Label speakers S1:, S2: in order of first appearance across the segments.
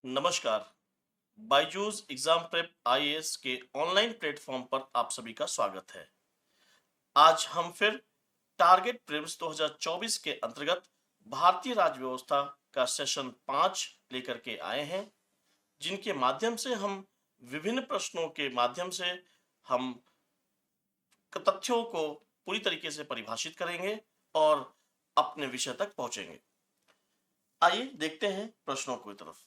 S1: नमस्कार। Byju's exam prep IAS के online platform पर आप सभी का स्वागत है। आज हम फिर टारगेट प्रीलिम्स 2024 के अंतर्गत भारतीय राज्य व्यवस्था का सेशन 5 लेकर के आए हैं, जिनके माध्यम से हम विभिन्न प्रश्नों के माध्यम से हम तथ्यों को पूरी तरीके से परिभाषित करेंगे और अपने विषय तक पहुंचेंगे। आइए देखते हैं प्रश्नों की तरफ।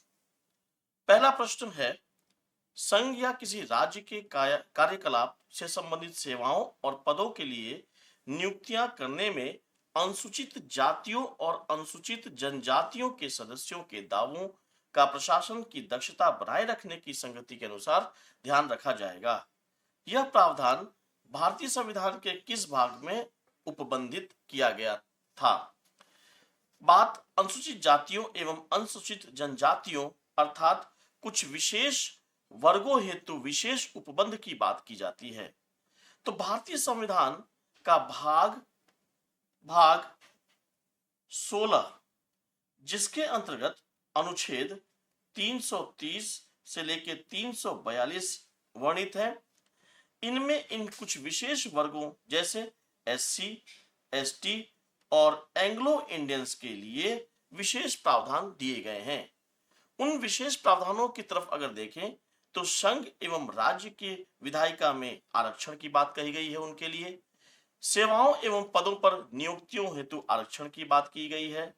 S1: पहला प्रश्न है, संघ या किसी राज्य के कार्यकलाप से संबंधित सेवाओं और पदों के लिए नियुक्तियां करने में अनुसूचित जातियों और अनुसूचित जनजातियों के सदस्यों के दावों का प्रशासन की दक्षता बनाए रखने की संगति के अनुसार ध्यान रखा जाएगा। यह प्रावधान भारतीय संविधान के किस भाग में उपबंधित किया गया था? बात अनुसूचित जातियों एवं अनुसूचित जनजातियों अर्थात कुछ विशेष वर्गों हेतु विशेष उपबंध की बात की जाती है। तो भारतीय संविधान का भाग 16, जिसके अंतर्गत अनुच्छेद 330 से लेकर 342 वर्णित है, इनमें इन कुछ विशेष वर्गों जैसे एससी, एसटी और एंग्लो इंडियंस के लिए विशेष प्रावधान दिए गए हैं। उन विशेष प्रावधानों की तरफ अगर देखें तो संघ एवं राज्य के विधायिका में आरक्षण की बात कही गई है, उनके लिए सेवाओं एवं पदों पर नियुक्तियों हेतु आरक्षण की बात की गई है,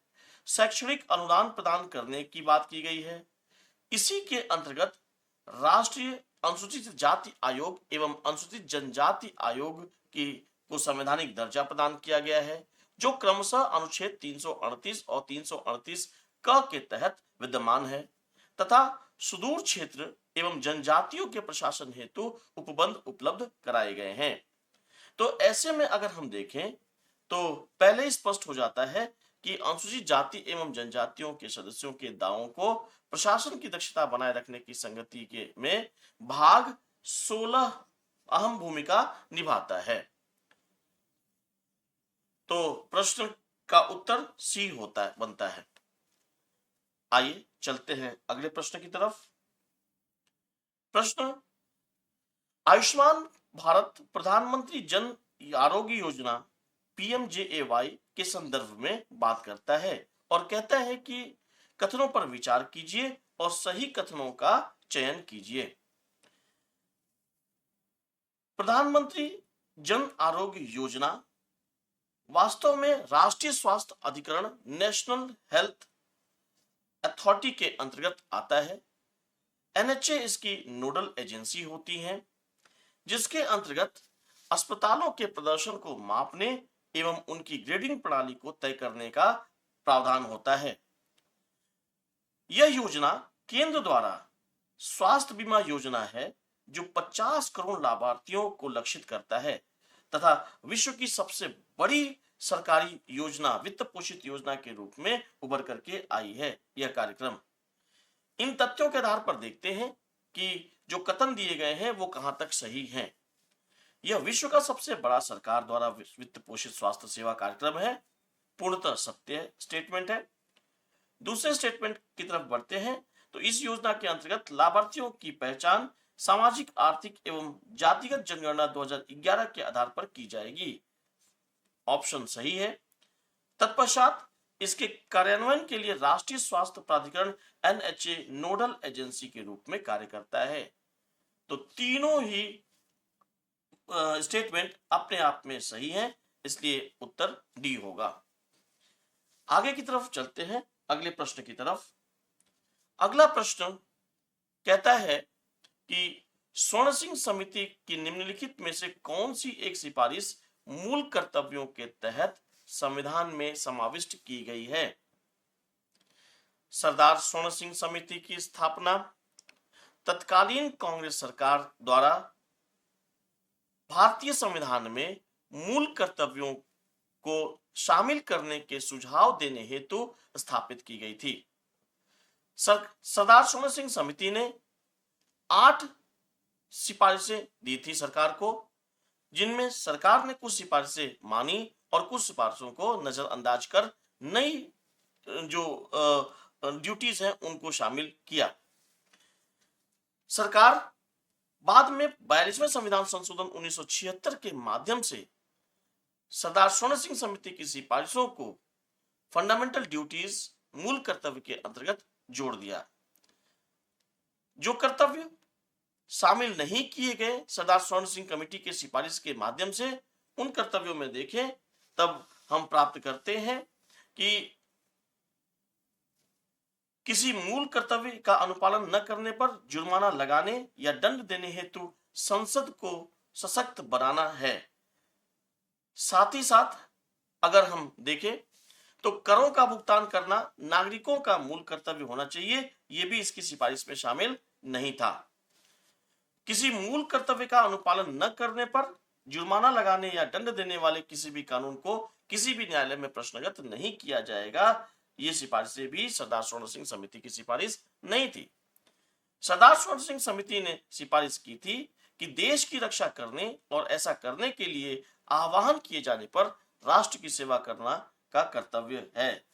S1: शैक्षणिक अनुदान प्रदान करने की बात की गई है। इसी के अंतर्गत राष्ट्रीय अनुसूचित जाति आयोग एवं अनुसूचित जनजाति आयोग को संवैधानिक दर्जा प्रदान किया गया है, जो क्रमशः अनुच्छेद 338 और 338 क के तहत विद्यमान है, तथा सुदूर क्षेत्र एवं जनजातियों के प्रशासन हेतु उपबंध उपलब्ध कराए गए हैं। तो ऐसे में अगर हम देखें तो पहले ही स्पष्ट हो जाता है कि अनुसूचित जाति एवं जनजातियों के सदस्यों के दावों को प्रशासन की दक्षता बनाए रखने की संगति के में भाग 16 अहम भूमिका निभाता है। तो प्रश्न का उत्तर सी बनता है। आइए चलते हैं अगले प्रश्न की तरफ। प्रश्न, आयुष्मान भारत प्रधानमंत्री जन आरोग्य योजना पीएमजेएवाई के संदर्भ में बात करता है और कहता है कि कथनों पर विचार कीजिए और सही कथनों का चयन कीजिए। प्रधानमंत्री जन आरोग्य योजना वास्तव में राष्ट्रीय स्वास्थ्य अधिकरण नेशनल हेल्थ अथॉरिटी के अंतर्गत आता है। एनएचए इसकी नोडल एजेंसी होती है, जिसके अंतर्गत अस्पतालों के प्रदर्शन को मापने एवं उनकी ग्रेडिंग प्रणाली को तय करने का प्रावधान होता है। यह योजना केंद्र द्वारा स्वास्थ्य बीमा योजना है, जो 50 करोड़ लाभार्थियों को लक्षित करता है तथा विश्व की सबसे बड़ी सरकारी योजना, वित्त पोषित योजना के रूप में उभर करके आई है यह कार्यक्रम। इन तथ्यों के आधार पर देखते हैं कि जो कथन दिए गए हैं वो कहां तक सही हैं। यह विश्व का सबसे बड़ा सरकार द्वारा वित्त पोषित स्वास्थ्य सेवा कार्यक्रम है, पूर्णतः सत्य स्टेटमेंट है। दूसरे स्टेटमेंट की तरफ बढ़ते हैं तो इस योजना के अंतर्गत लाभार्थियों की पहचान सामाजिक, आर्थिक एवं जातिगत जनगणना 2011 के आधार पर की जाएगी। ऑप्शन सही है। तत्पश्चात इसके कार्यान्वयन के लिए राष्ट्रीय स्वास्थ्य प्राधिकरण एनएचए नोडल एजेंसी के रूप में कार्य करता है। तो तीनों ही स्टेटमेंट अपने आप में सही हैं, इसलिए उत्तर डी होगा। आगे की तरफ चलते हैं अगले प्रश्न की तरफ। अगला प्रश्न कहता है कि स्वर्ण सिंह समिति की निम्नलिखित में से कौन सी एक सिफारिश मूल कर्तव्यों के तहत संविधान में समाविष्ट की गई है? सरदार स्वर्ण सिंह समिति की स्थापना तत्कालीन कांग्रेस सरकार द्वारा भारतीय संविधान में मूल कर्तव्यों को शामिल करने के सुझाव देने हेतु स्थापित की गई थी। सरदार स्वर्ण सिंह समिति ने 8 सिफारिशें दी थी सरकार को, जिनमें सरकार ने कुछ सिफारिशें मानी और कुछ सिफारिशों को नजरअंदाज कर नई जो ड्यूटीज हैं उनको शामिल किया। सरकार बाद में 42वें संविधान संशोधन 1976 के माध्यम से सरदार स्वर्ण सिंह समिति की सिफारिशों को फंडामेंटल ड्यूटीज मूल कर्तव्य के अंतर्गत जोड़ दिया। जो कर्तव्य शामिल नहीं किए गए सरदार स्वर्ण सिंह कमेटी के सिफारिश के माध्यम से, उन कर्तव्यों में देखें तब हम प्राप्त करते हैं कि किसी मूल कर्तव्य का अनुपालन न करने पर जुर्माना लगाने या दंड देने हेतु संसद को सशक्त बनाना है। साथ ही साथ अगर हम देखें तो करों का भुगतान करना नागरिकों का मूल कर्तव्य होना चाहिए, यह भी इसकी सिफारिश में शामिल नहीं था। किसी मूल कर्तव्य का अनुपालन न करने पर जुर्माना लगाने या दंड देने वाले किसी भी कानून को किसी भी न्यायालय में प्रश्नगत नहीं किया जाएगा। ये सिफारिशें भी सरदार स्वर्ण सिंह समिति की सिफारिश नहीं थी। सरदार स्वर्ण सिंह समिति ने सिफारिश की थी कि देश की रक्षा करने और ऐसा करने के लिए आह्वान किए जाने पर राष्ट्र की सेवा करना का कर्तव्य है।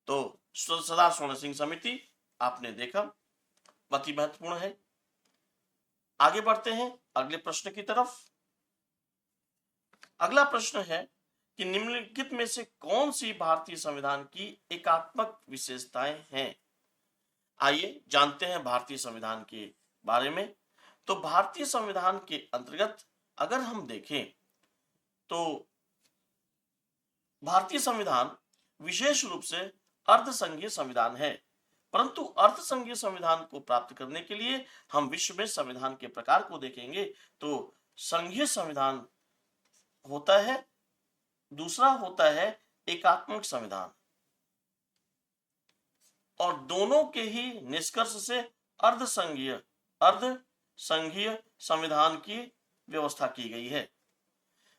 S1: तो सरदार स्वर्ण सिंह समिति आपने देखा बहुत ही महत्वपूर्ण है। आगे बढ़ते हैं अगले प्रश्न की तरफ। अगला प्रश्न है कि निम्नलिखित में से कौन सी भारतीय संविधान की एकात्मक विशेषताएं हैं। आइए जानते हैं भारतीय संविधान के बारे में। तो भारतीय संविधान के अंतर्गत अगर हम देखें तो भारतीय संविधान विशेष रूप से अर्धसंघीय संविधान है, परंतु अर्धसंघीय संविधान को प्राप्त करने के लिए हम विश्व में संविधान के प्रकार को देखेंगे तो संघीय संविधान होता है, दूसरा होता है एकात्मक संविधान, और दोनों के ही निष्कर्ष से अर्धसंघीय संविधान की व्यवस्था की गई है।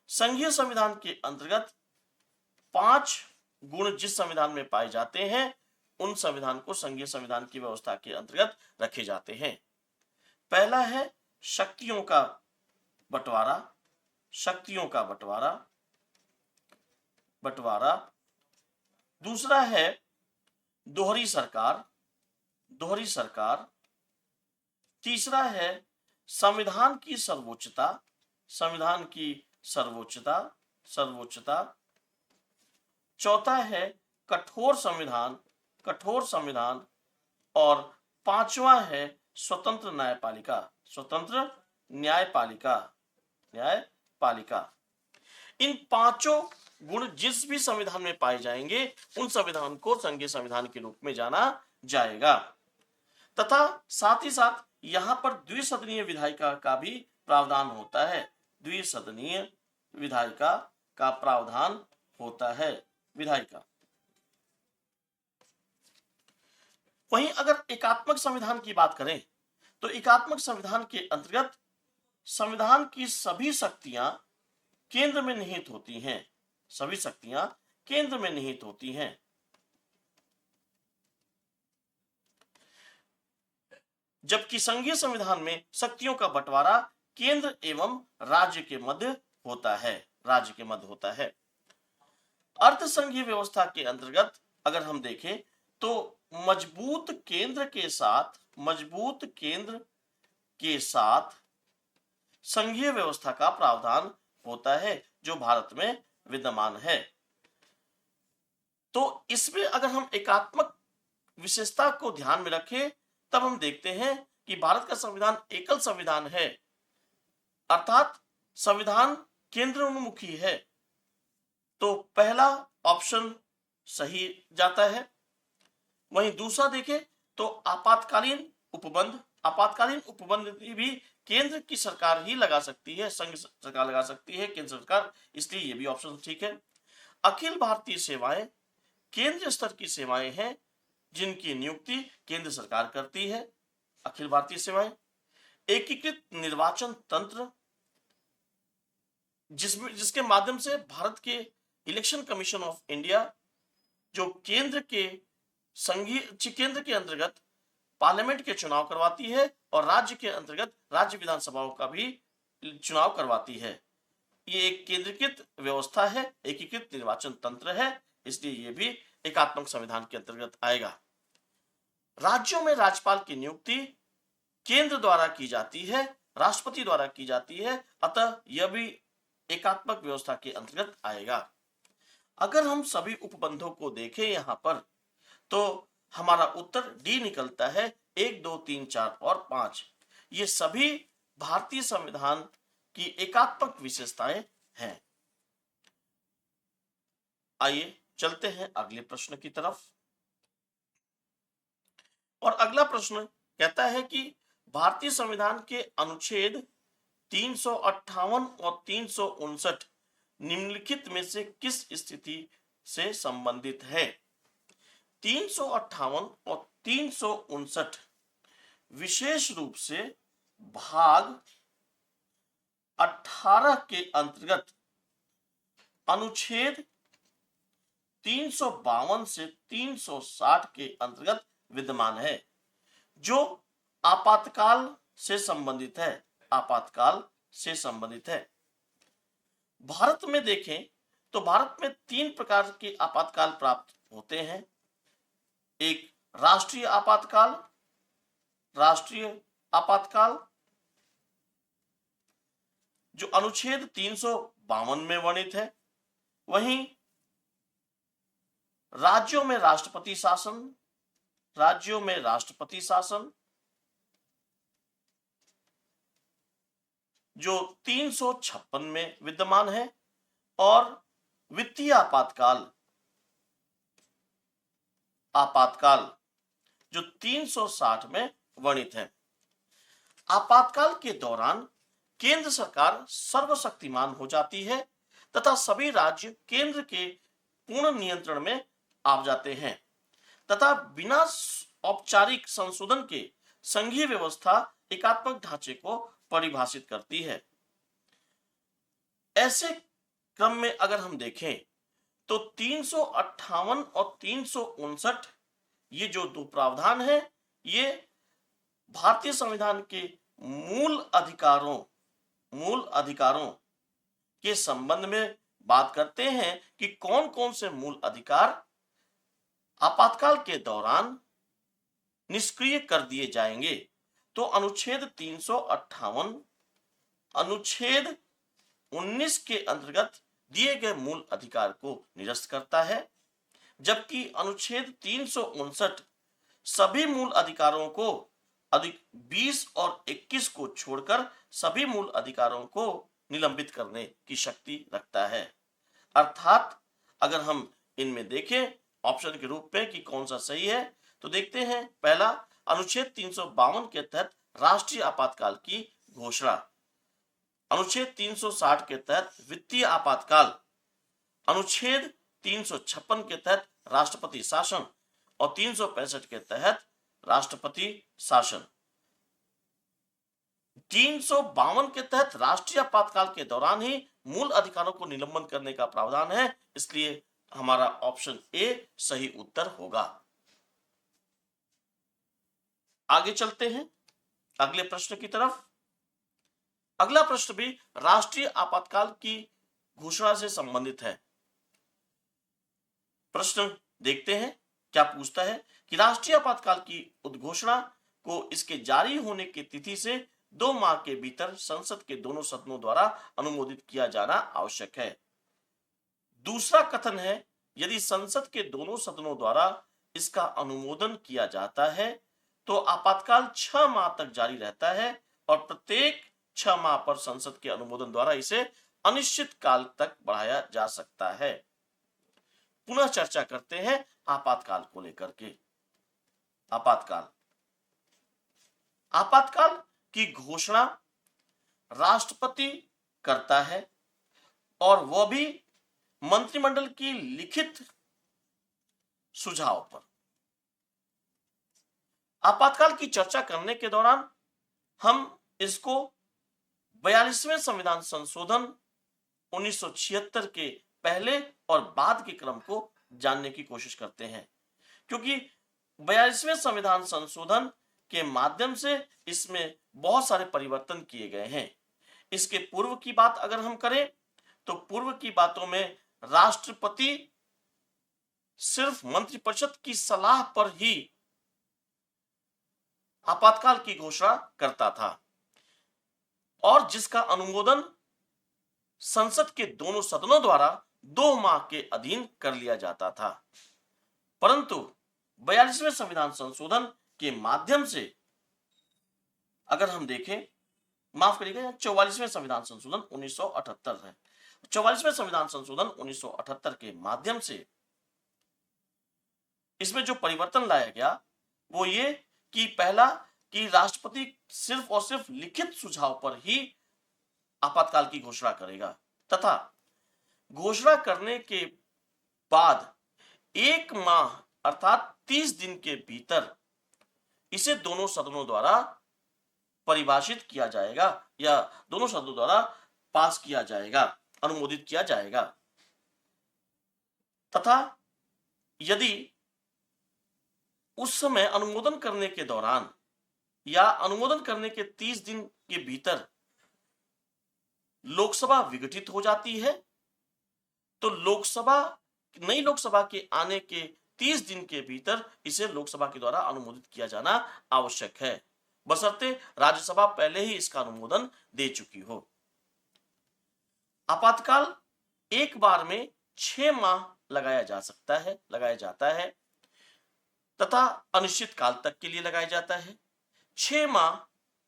S1: संघीय संविधान के अंतर्गत 5 गुण जिस संविधान में पाए जाते हैं उन संविधान को संघीय संविधान की व्यवस्था के अंतर्गत रखे जाते हैं। पहला है शक्तियों का बंटवारा, दूसरा है दोहरी सरकार, तीसरा है संविधान की सर्वोच्चता, चौथा है कठोर संविधान, और पांचवा है स्वतंत्र न्यायपालिका। इन पांचों गुण जिस भी संविधान में पाए जाएंगे उन संविधान को संघीय संविधान के रूप में जाना जाएगा। तथा साथ ही साथ यहां पर द्विसदनीय विधायिका का भी प्रावधान होता है। द्विसदनीय विधायिका का प्रावधान होता है विधायिका। वहीं अगर एकात्मक संविधान की बात करें तो एकात्मक संविधान के अंतर्गत संविधान की सभी शक्तियां केंद्र में निहित होती हैं, जबकि संघीय संविधान में शक्तियों का बंटवारा केंद्र एवं राज्य के मध्य होता है। अर्धसंघीय व्यवस्था के अंतर्गत अगर हम देखें तो मजबूत केंद्र के साथ संघीय व्यवस्था का प्रावधान होता है जो भारत में विद्यमान है। तो इसमें अगर हम एकात्मक विशेषता को ध्यान में रखें तब हम देखते हैं कि भारत का संविधान एकल संविधान है, अर्थात संविधान केंद्र उन्मुखी है। तो पहला ऑप्शन सही जाता है। वहीं दूसरा देखें तो आपातकालीन उपबंध भी केंद्र की सरकार ही लगा सकती है, संघ सरकार लगा सकती है, केंद्र सरकार, इसलिए ये भी ऑप्शन ठीक है। अखिल भारतीय सेवाएं केंद्र स्तर की सेवाएं हैं जिनकी नियुक्ति केंद्र सरकार करती है। अखिल भारतीय सेवाएं, एकीकृत निर्वाचन तंत्र जिसके माध्यम से भारत के इलेक्शन कमीशन ऑफ इंडिया जो केंद्र के अंतर्गत पार्लियामेंट के चुनाव करवाती है और राज्य के अंतर्गत राज्य विधानसभाओं का भी चुनाव करवाती है। ये एक केंद्रीकृत व्यवस्था है, एकीकृत निर्वाचन तंत्र है, इसलिए ये भी एकात्मक संविधान के अंतर्गत आएगा। राज्यों में राज्यपाल की नियुक्ति केंद्र द्वारा की जाती है, राष्ट्रपति द्वारा की जाती है, अतः यह भी एकात्मक व्यवस्था के अंतर्गत आएगा। अगर हम सभी उपबंधों को देखें यहां पर, तो हमारा उत्तर डी निकलता है। 1, 2, 3, 4 और 5 ये सभी भारतीय संविधान की एकात्मक विशेषताएं हैं। आइए चलते हैं अगले प्रश्न की तरफ। और अगला प्रश्न कहता है कि भारतीय संविधान के अनुच्छेद 358 और 359 निम्नलिखित में से किस स्थिति से संबंधित है? 358 और 359 विशेष रूप से भाग 18 के अंतर्गत अनुच्छेद 352 से 360 के अंतर्गत विद्यमान है, जो आपातकाल से संबंधित है। आपातकाल से संबंधित है। भारत में देखें तो भारत में 3 प्रकार के आपातकाल प्राप्त होते हैं। एक राष्ट्रीय आपातकाल, जो अनुच्छेद 352 में वर्णित है। वहीं राज्यों में राष्ट्रपति शासन, जो 356 में विद्यमान है। और वित्तीय आपातकाल जो 360 में वर्णित है। आपातकाल के दौरान केंद्र सरकार सर्वशक्तिमान हो जाती है तथा सभी राज्य केंद्र के पूर्ण नियंत्रण में आ जाते हैं तथा बिना औपचारिक संशोधन के संघीय व्यवस्था एकात्मक ढांचे को परिभाषित करती है। ऐसे क्रम में अगर हम देखें तो 358 और 359 ये जो 2 प्रावधान हैं, ये भारतीय संविधान के मूल अधिकारों के संबंध में बात करते हैं कि कौन कौन से मूल अधिकार आपातकाल के दौरान निष्क्रिय कर दिए जाएंगे। तो अनुच्छेद 358 अनुच्छेद 19 के अंतर्गत दिए गए मूल अधिकार को निरस्त करता है, जबकि अनुच्छेद 359 सभी मूल अधिकारों को 20 और 21 को छोड़कर सभी मूल अधिकारों को निलंबित करने की शक्ति रखता है। अर्थात अगर हम इनमें देखें ऑप्शन के रूप में कि कौन सा सही है, तो देखते हैं। पहला, अनुच्छेद 352 के तहत राष्ट्रीय आपातकाल की घोषणा, अनुच्छेद 360 के तहत वित्तीय आपातकाल, अनुच्छेद 356 के तहत राष्ट्रपति शासन और 365 के तहत राष्ट्रपति शासन। 352 के तहत राष्ट्रीय आपातकाल के दौरान ही मूल अधिकारों को निलंबन करने का प्रावधान है, इसलिए हमारा ऑप्शन ए सही उत्तर होगा। आगे चलते हैं अगले प्रश्न की तरफ। अगला प्रश्न भी राष्ट्रीय आपातकाल की घोषणा से संबंधित है। प्रश्न देखते हैं क्या पूछता है कि राष्ट्रीय आपातकाल की उद्घोषणा को इसके जारी होने की तिथि से 2 माह के भीतर संसद के दोनों सदनों द्वारा अनुमोदित किया जाना आवश्यक है। दूसरा कथन है, यदि संसद के दोनों सदनों द्वारा इसका अनुमोदन किया जाता है तो आपातकाल 6 माह तक जारी रहता है और प्रत्येक 6 माह पर संसद के अनुमोदन द्वारा इसे अनिश्चित काल तक बढ़ाया जा सकता है। पुनः चर्चा करते हैं आपातकाल को लेकर के। आपातकाल की घोषणा राष्ट्रपति करता है और वह भी मंत्रिमंडल की लिखित सुझाव पर। आपातकाल की चर्चा करने के दौरान हम इसको 42वें संविधान संशोधन 1976 के पहले और बाद के क्रम को जानने की कोशिश करते हैं, क्योंकि 42वें संविधान संशोधन के माध्यम से इसमें बहुत सारे परिवर्तन किए गए हैं। इसके पूर्व की बात अगर हम करें तो पूर्व की बातों में राष्ट्रपति सिर्फ मंत्रिपरिषद की सलाह पर ही आपातकाल की घोषणा करता था और जिसका अनुमोदन संसद के दोनों सदनों द्वारा 2 माह के अधीन कर लिया जाता था। परंतु 42वें संविधान संशोधन के माध्यम से अगर हम देखें, माफ करिएगा, 44वें संविधान संशोधन 1978 है। 44वें संविधान संशोधन 1978 के माध्यम से इसमें जो परिवर्तन लाया गया वो ये कि पहला कि राष्ट्रपति सिर्फ और सिर्फ लिखित सुझाव पर ही आपातकाल की घोषणा करेगा तथा घोषणा करने के बाद 1 माह अर्थात 30 दिन के भीतर इसे दोनों सदनों द्वारा परिभाषित किया जाएगा या दोनों सदनों द्वारा पास किया जाएगा, अनुमोदित किया जाएगा तथा यदि उस समय अनुमोदन करने के दौरान या अनुमोदन करने के 30 दिन के भीतर लोकसभा विघटित हो जाती है तो नई लोकसभा के आने के 30 दिन के भीतर इसे लोकसभा के द्वारा अनुमोदित किया जाना आवश्यक है, बशर्ते राज्यसभा पहले ही इसका अनुमोदन दे चुकी हो। आपातकाल एक बार में 6 माह लगाया जाता है तथा अनिश्चित काल तक के लिए लगाया जाता है। 6 माह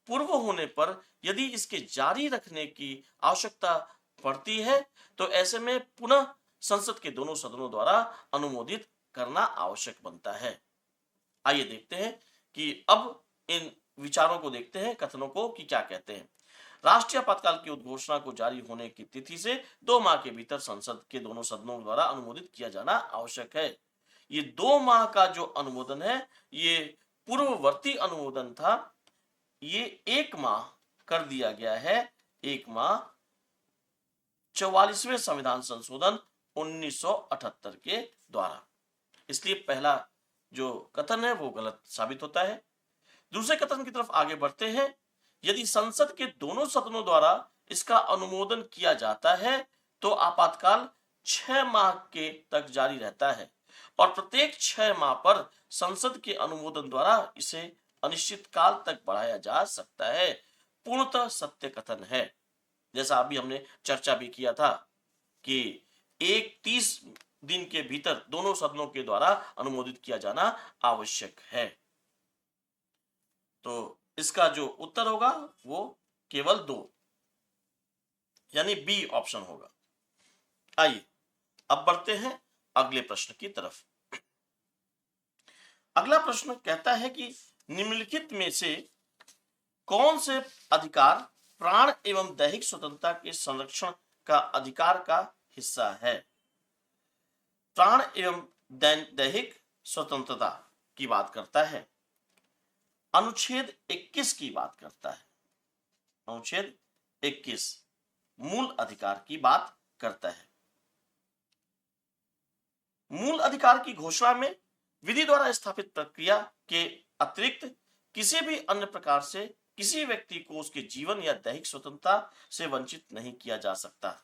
S1: पूर्व होने पर यदि इसके जारी रखने की आवश्यकता पड़ती है तो ऐसे में पुनः संसद के दोनों सदनों द्वारा अनुमोदित करना आवश्यक बनता है। आइए देखते हैं कि अब इन विचारों को देखते हैं, कथनों को कि क्या कहते हैं। राष्ट्रीय आपातकाल की उद्घोषणा को जारी होने की तिथि से 2 माह के भीतर संसद के दोनों सदनों द्वारा अनुमोदित किया जाना आवश्यक है। ये 2 माह का जो अनुमोदन है ये पूर्ववर्ती अनुमोदन था, ये 1 माह कर दिया गया है। 1 माह 44वें संविधान संशोधन 1978 के द्वारा। इसलिए पहला जो कथन है वो गलत साबित होता है। दूसरे कथन की तरफ आगे बढ़ते हैं। यदि संसद के दोनों सदनों द्वारा इसका अनुमोदन किया जाता है तो आपातकाल 6 माह के तक जारी रहता है और प्रत्येक 6 माह पर संसद के अनुमोदन द्वारा इसे अनिश्चित काल तक बढ़ाया जा सकता है। पूर्णतः सत्य कथन है। जैसा अभी हमने चर्चा भी किया था कि 30 दिन के भीतर दोनों सदनों के द्वारा अनुमोदित किया जाना आवश्यक है। तो इसका जो उत्तर होगा वो केवल 2 यानी बी ऑप्शन होगा। आइए अब बढ़ते हैं अगले प्रश्न की तरफ। अगला प्रश्न कहता है कि निम्नलिखित में से कौन से अधिकार प्राण एवं दैहिक स्वतंत्रता के संरक्षण का अधिकार का हिस्सा है। प्राण एवं दैहिक स्वतंत्रता की बात करता है, अनुच्छेद 21 की बात करता है, अनुच्छेद 21 मूल अधिकार की बात करता है। मूल अधिकार की घोषणा में विधि द्वारा स्थापित प्रक्रिया के अतिरिक्त किसी भी अन्य प्रकार से किसी व्यक्ति को उसके जीवन या दैहिक स्वतंत्रता से वंचित नहीं किया जा सकता।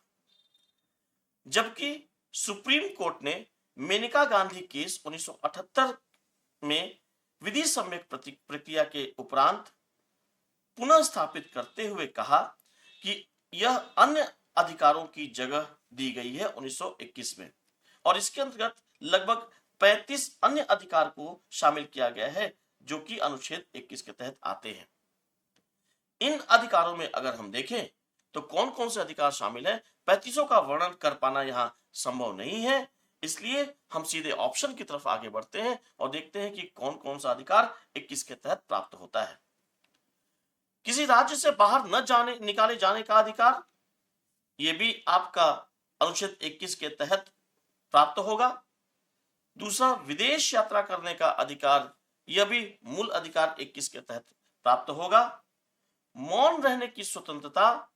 S1: जबकि सुप्रीम कोर्ट ने मेनका गांधी केस 1978 में विधि सम्यक प्रक्रिया के उपरांत पुनः स्थापित करते हुए कहा कि यह अन्य अधिकारों की जगह दी गई है 1921 में और इसके अंतर्गत लगभग 35 अन्य अधिकार को शामिल किया गया है जो कि अनुच्छेद 21 के तहत आते हैं। इन अधिकारों में अगर हम देखें तो कौन कौन से अधिकार शामिल है, 35 का वर्णन कर पाना यहां संभव नहीं है, इसलिए हम सीधे ऑप्शन की तरफ आगे बढ़ते हैं और देखते हैं कि कौन कौन सा अधिकार 21 के तहत प्राप्त होता है। किसी राज्य से बाहर न निकाले जाने का अधिकार, यह भी आपका अनुच्छेद 21 के तहत प्राप्त होगा। दूसरा, विदेश यात्रा करने का अधिकार, यह भी मूल अधिकार 21 के तहत प्राप्त होगा। मौन रहने की स्वतंत्रता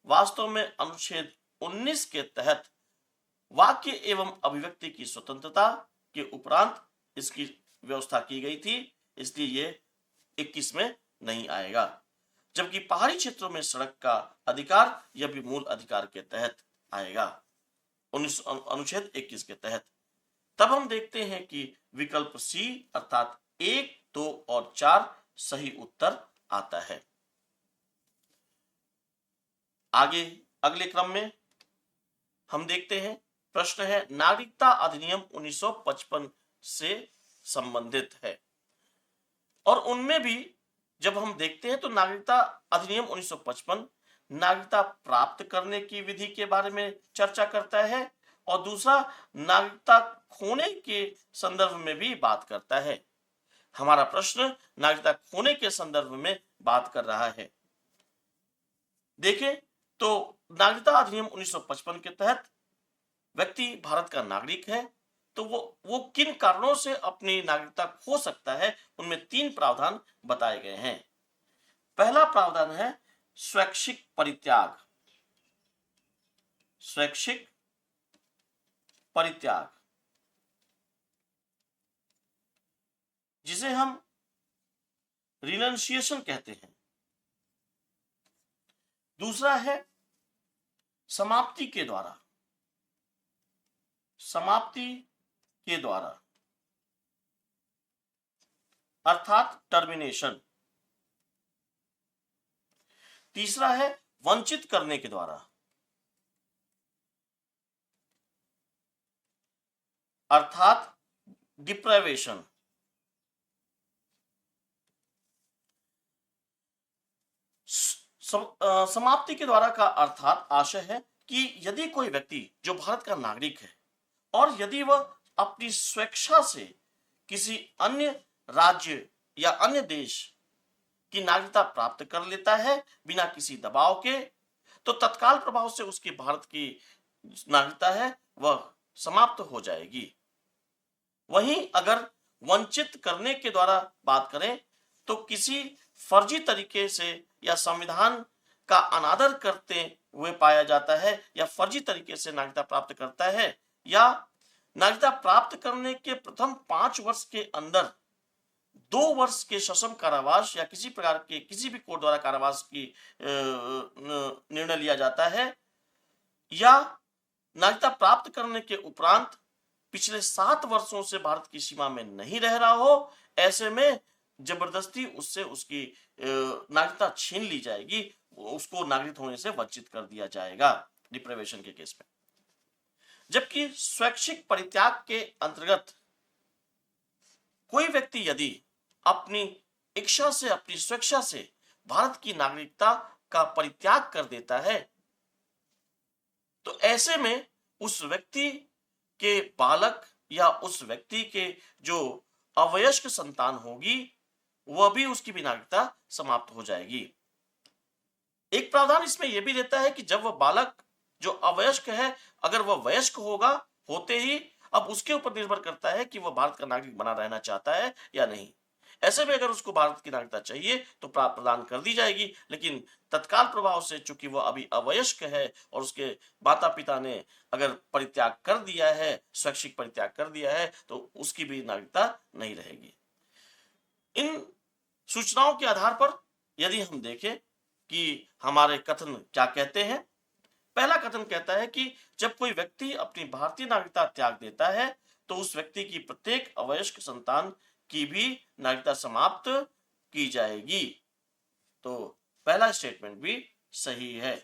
S1: वास्तव में अनुच्छेद 19 के तहत वाक्य एवं अभिव्यक्ति की स्वतंत्रता के उपरांत इसकी व्यवस्था की गई थी, इसलिए ये 21 में नहीं आएगा। जबकि पहाड़ी क्षेत्रों में सड़क का अधिकार, यह भी मूल अधिकार के तहत आएगा अनुच्छेद 21 के तहत। तब हम देखते हैं कि विकल्प सी अर्थात 1, 2 और 4 सही उत्तर आता है। आगे अगले क्रम में हम देखते हैं, प्रश्न है नागरिकता अधिनियम 1955 से संबंधित है। और उनमें भी जब हम देखते हैं तो नागरिकता अधिनियम 1955 नागरिकता प्राप्त करने की विधि के बारे में चर्चा करता है और दूसरा नागरिकता खोने के संदर्भ में भी बात करता है। हमारा प्रश्न नागरिकता खोने के संदर्भ में बात कर रहा है। देखें तो नागरिकता अधिनियम 1955 के तहत व्यक्ति भारत का नागरिक है तो वो किन कारणों से अपनी नागरिकता खो सकता है, उनमें 3 प्रावधान बताए गए हैं। पहला प्रावधान है स्वैच्छिक परित्याग। स्वैच्छिक परित्याग जिसे हम रिनंसिएशन कहते हैं। दूसरा है समाप्ति के द्वारा। समाप्ति के द्वारा अर्थात टर्मिनेशन। तीसरा है वंचित करने के द्वारा अर्थात डिप्राइवेशन। समाप्ति के द्वारा का अर्थात आशय है कि यदि कोई व्यक्ति जो भारत का नागरिक है और यदि वह अपनी स्वेच्छा से किसी अन्य राज्य या अन्य देश की नागरिकता प्राप्त कर लेता है बिना किसी दबाव के, तो तत्काल प्रभाव से उसकी भारत की नागरिकता है वह समाप्त हो जाएगी। वहीं अगर वंचित करने के द्वारा बात करें तो किसी फर्जी तरीके से या संविधान का अनादर करते हुए पाया जाता है या फर्जी तरीके से नागरिकता प्राप्त करता है या नागरिकता प्राप्त करने के प्रथम 5 वर्ष के अंदर 2 वर्ष के सश्रम कारावास या किसी प्रकार के किसी भी कोर्ट द्वारा कारावास की निर्णय लिया जाता है या नागरिकता प्राप्त करने के उपरांत पिछले 7 वर्षों से भारत की सीमा में नहीं रह रहा हो, ऐसे में जबरदस्ती उससे उसकी नागरिकता छीन ली जाएगी, उसको नागरिक होने से वंचित कर दिया जाएगा डिप्राइवेशन के केस में। जबकि स्वैच्छिक परित्याग के अंतर्गत कोई व्यक्ति यदि अपनी इच्छा से अपनी स्वेच्छा से भारत की नागरिकता का परित्याग कर देता है तो ऐसे में उस व्यक्ति के बालक या उस व्यक्ति के जो अवयस्क संतान होगी वह भी उसकी भी नागरिकता समाप्त हो जाएगी। एक प्रावधान इसमें यह भी रहता है कि जब वह बालक जो अवयस्क है अगर वह वयस्क होगा होते ही अब उसके ऊपर निर्भर करता है कि वह भारत का नागरिक बना रहना चाहता है या नहीं। ऐसे में अगर उसको भारत की नागरिकता चाहिए तो प्रदान कर दी जाएगी, लेकिन तत्काल प्रभाव से चूंकि वह अभी अवयस्क है और उसके माता पिता ने अगर परित्याग कर दिया है, स्वैच्छिक परित्याग कर दिया है, तो उसकी भी नागरिकता नहीं रहेगी। इन सूचनाओं के आधार पर यदि हम देखें कि हमारे कथन क्या कहते हैं, पहला कथन कहता है कि जब कोई व्यक्ति अपनी भारतीय नागरिकता त्याग देता है तो उस व्यक्ति की प्रत्येक अवयस्क संतान की भी नागरिकता समाप्त की जाएगी। तो पहला स्टेटमेंट भी सही है।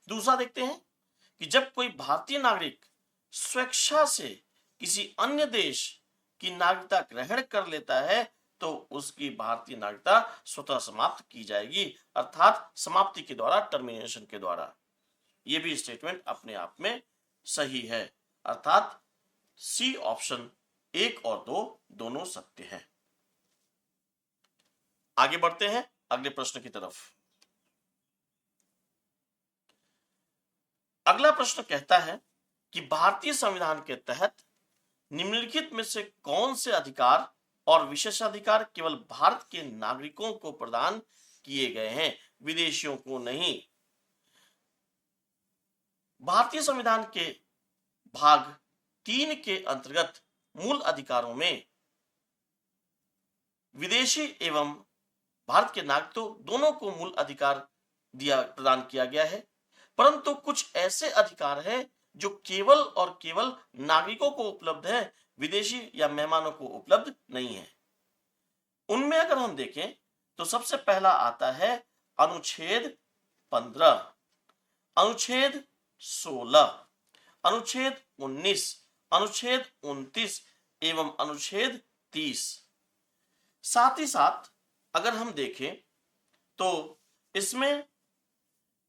S1: दूसरा देखते हैं कि जब कोई भारतीय नागरिक स्वेच्छा से किसी अन्य देश की नागरिकता ग्रहण कर लेता है तो उसकी भारतीय नागरिकता स्वतः समाप्त की जाएगी, अर्थात समाप्ति के द्वारा, टर्मिनेशन के द्वारा। यह भी स्टेटमेंट अपने आप में सही है, अर्थात सी ऑप्शन 1 और 2 दोनों सत्य हैं। आगे बढ़ते हैं अगले प्रश्न की तरफ। अगला प्रश्न कहता है कि भारतीय संविधान के तहत निम्नलिखित में से कौन से अधिकार और विशेषाधिकार केवल भारत के नागरिकों को प्रदान किए गए हैं, विदेशियों को नहीं। भारतीय संविधान के भाग 3 के अंतर्गत मूल अधिकारों में विदेशी एवं भारत के नागरिकों दोनों को मूल अधिकार प्रदान किया गया है, परंतु कुछ ऐसे अधिकार हैं जो केवल और केवल नागरिकों को उपलब्ध है, विदेशी या मेहमानों को उपलब्ध नहीं है। उनमें अगर हम देखें तो सबसे पहला आता है अनुच्छेद 15, अनुच्छेद 16, अनुच्छेद 19, अनुच्छेद 29 एवं अनुच्छेद 30। साथ ही साथ अगर हम देखें तो इसमें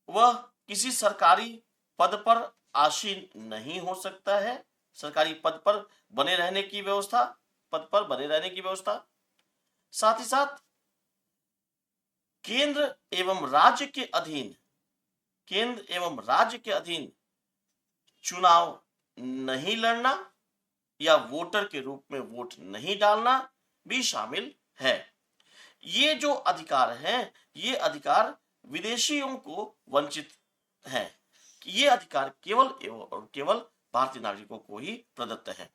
S1: वह किसी सरकारी पद पर आसीन नहीं हो सकता है, सरकारी पद पर बने रहने की व्यवस्था, पद पर बने रहने की व्यवस्था। साथ ही साथ केंद्र एवं राज्य के अधीन, केंद्र एवं राज्य के अधीन चुनाव नहीं लड़ना या वोटर के रूप में वोट नहीं डालना भी शामिल है। ये जो अधिकार हैं, ये अधिकार विदेशियों को वंचित है। ये अधिकार केवल और केवल भारतीय नागरिकों को ही प्रदत्त है।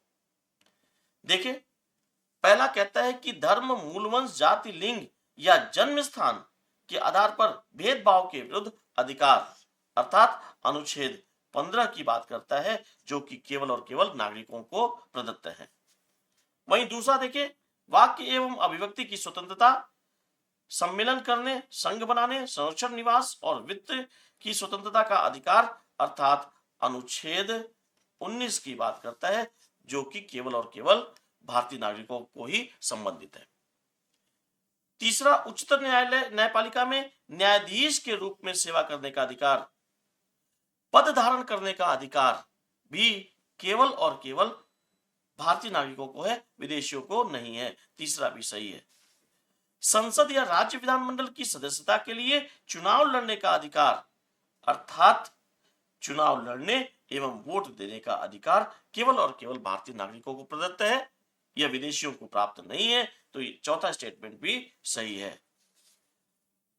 S1: देखिए, पहला कहता है कि धर्म, मूलवंश, जाति, लिंग या जन्म स्थान के आधार पर भेदभाव के विरुद्ध अधिकार, अर्थात अनुच्छेद 15 की बात करता है, जो कि केवल और केवल नागरिकों को प्रदत्त है। वहीं दूसरा देखिए, वाक्य एवं अभिव्यक्ति की स्वतंत्रता, सम्मेलन करने, संघ बनाने, संरक्षण, निवास और वित्त की स्वतंत्रता का अधिकार, अर्थात अनुच्छेद 19 की बात करता है, जो कि केवल और केवल भारतीय नागरिकों को ही संबंधित है। तीसरा, उच्चतम न्यायालय न्यायपालिका में न्यायाधीश के रूप में सेवा करने का अधिकार, पद धारण करने का अधिकार भी केवल और केवल भारतीय नागरिकों को है, विदेशियों को नहीं है। तीसरा भी सही है। संसद या राज्य विधानमंडल की सदस्यता के लिए चुनाव लड़ने का अधिकार, अर्थात चुनाव लड़ने एवं वोट देने का अधिकार केवल और केवल भारतीय नागरिकों को प्रदत्त है, यह विदेशियों को प्राप्त नहीं है। तो ये चौथा स्टेटमेंट भी सही है।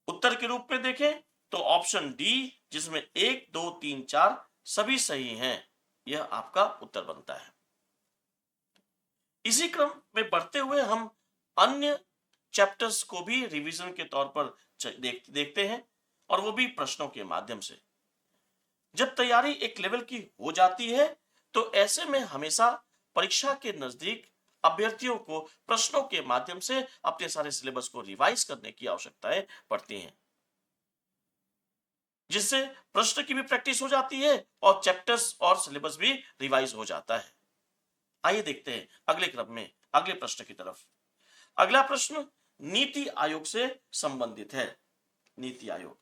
S1: उत्तर के रूप में देखें तो ऑप्शन डी, जिसमें 1, 2, 3, 4 सभी सही हैं, यह आपका उत्तर बनता है। इसी क्रम में बढ़ते हुए हम अन्य चैप्टर्स को भी रिवीजन के तौर पर देखते हैं, और वो भी प्रश्नों के माध्यम से। जब तैयारी एक लेवल की हो जाती है तो ऐसे में हमेशा परीक्षा के नजदीक अभ्यर्थियों को प्रश्नों के माध्यम से अपने सारे सिलेबस को रिवाइज करने की आवश्यकताएं पड़ती हैं, जिससे प्रश्न की भी प्रैक्टिस हो जाती है और चैप्टर्स और सिलेबस भी रिवाइज हो जाता है। आइए देखते हैं अगले क्रम में अगले प्रश्न की तरफ। अगला प्रश्न नीति आयोग से संबंधित है। NITI Aayog,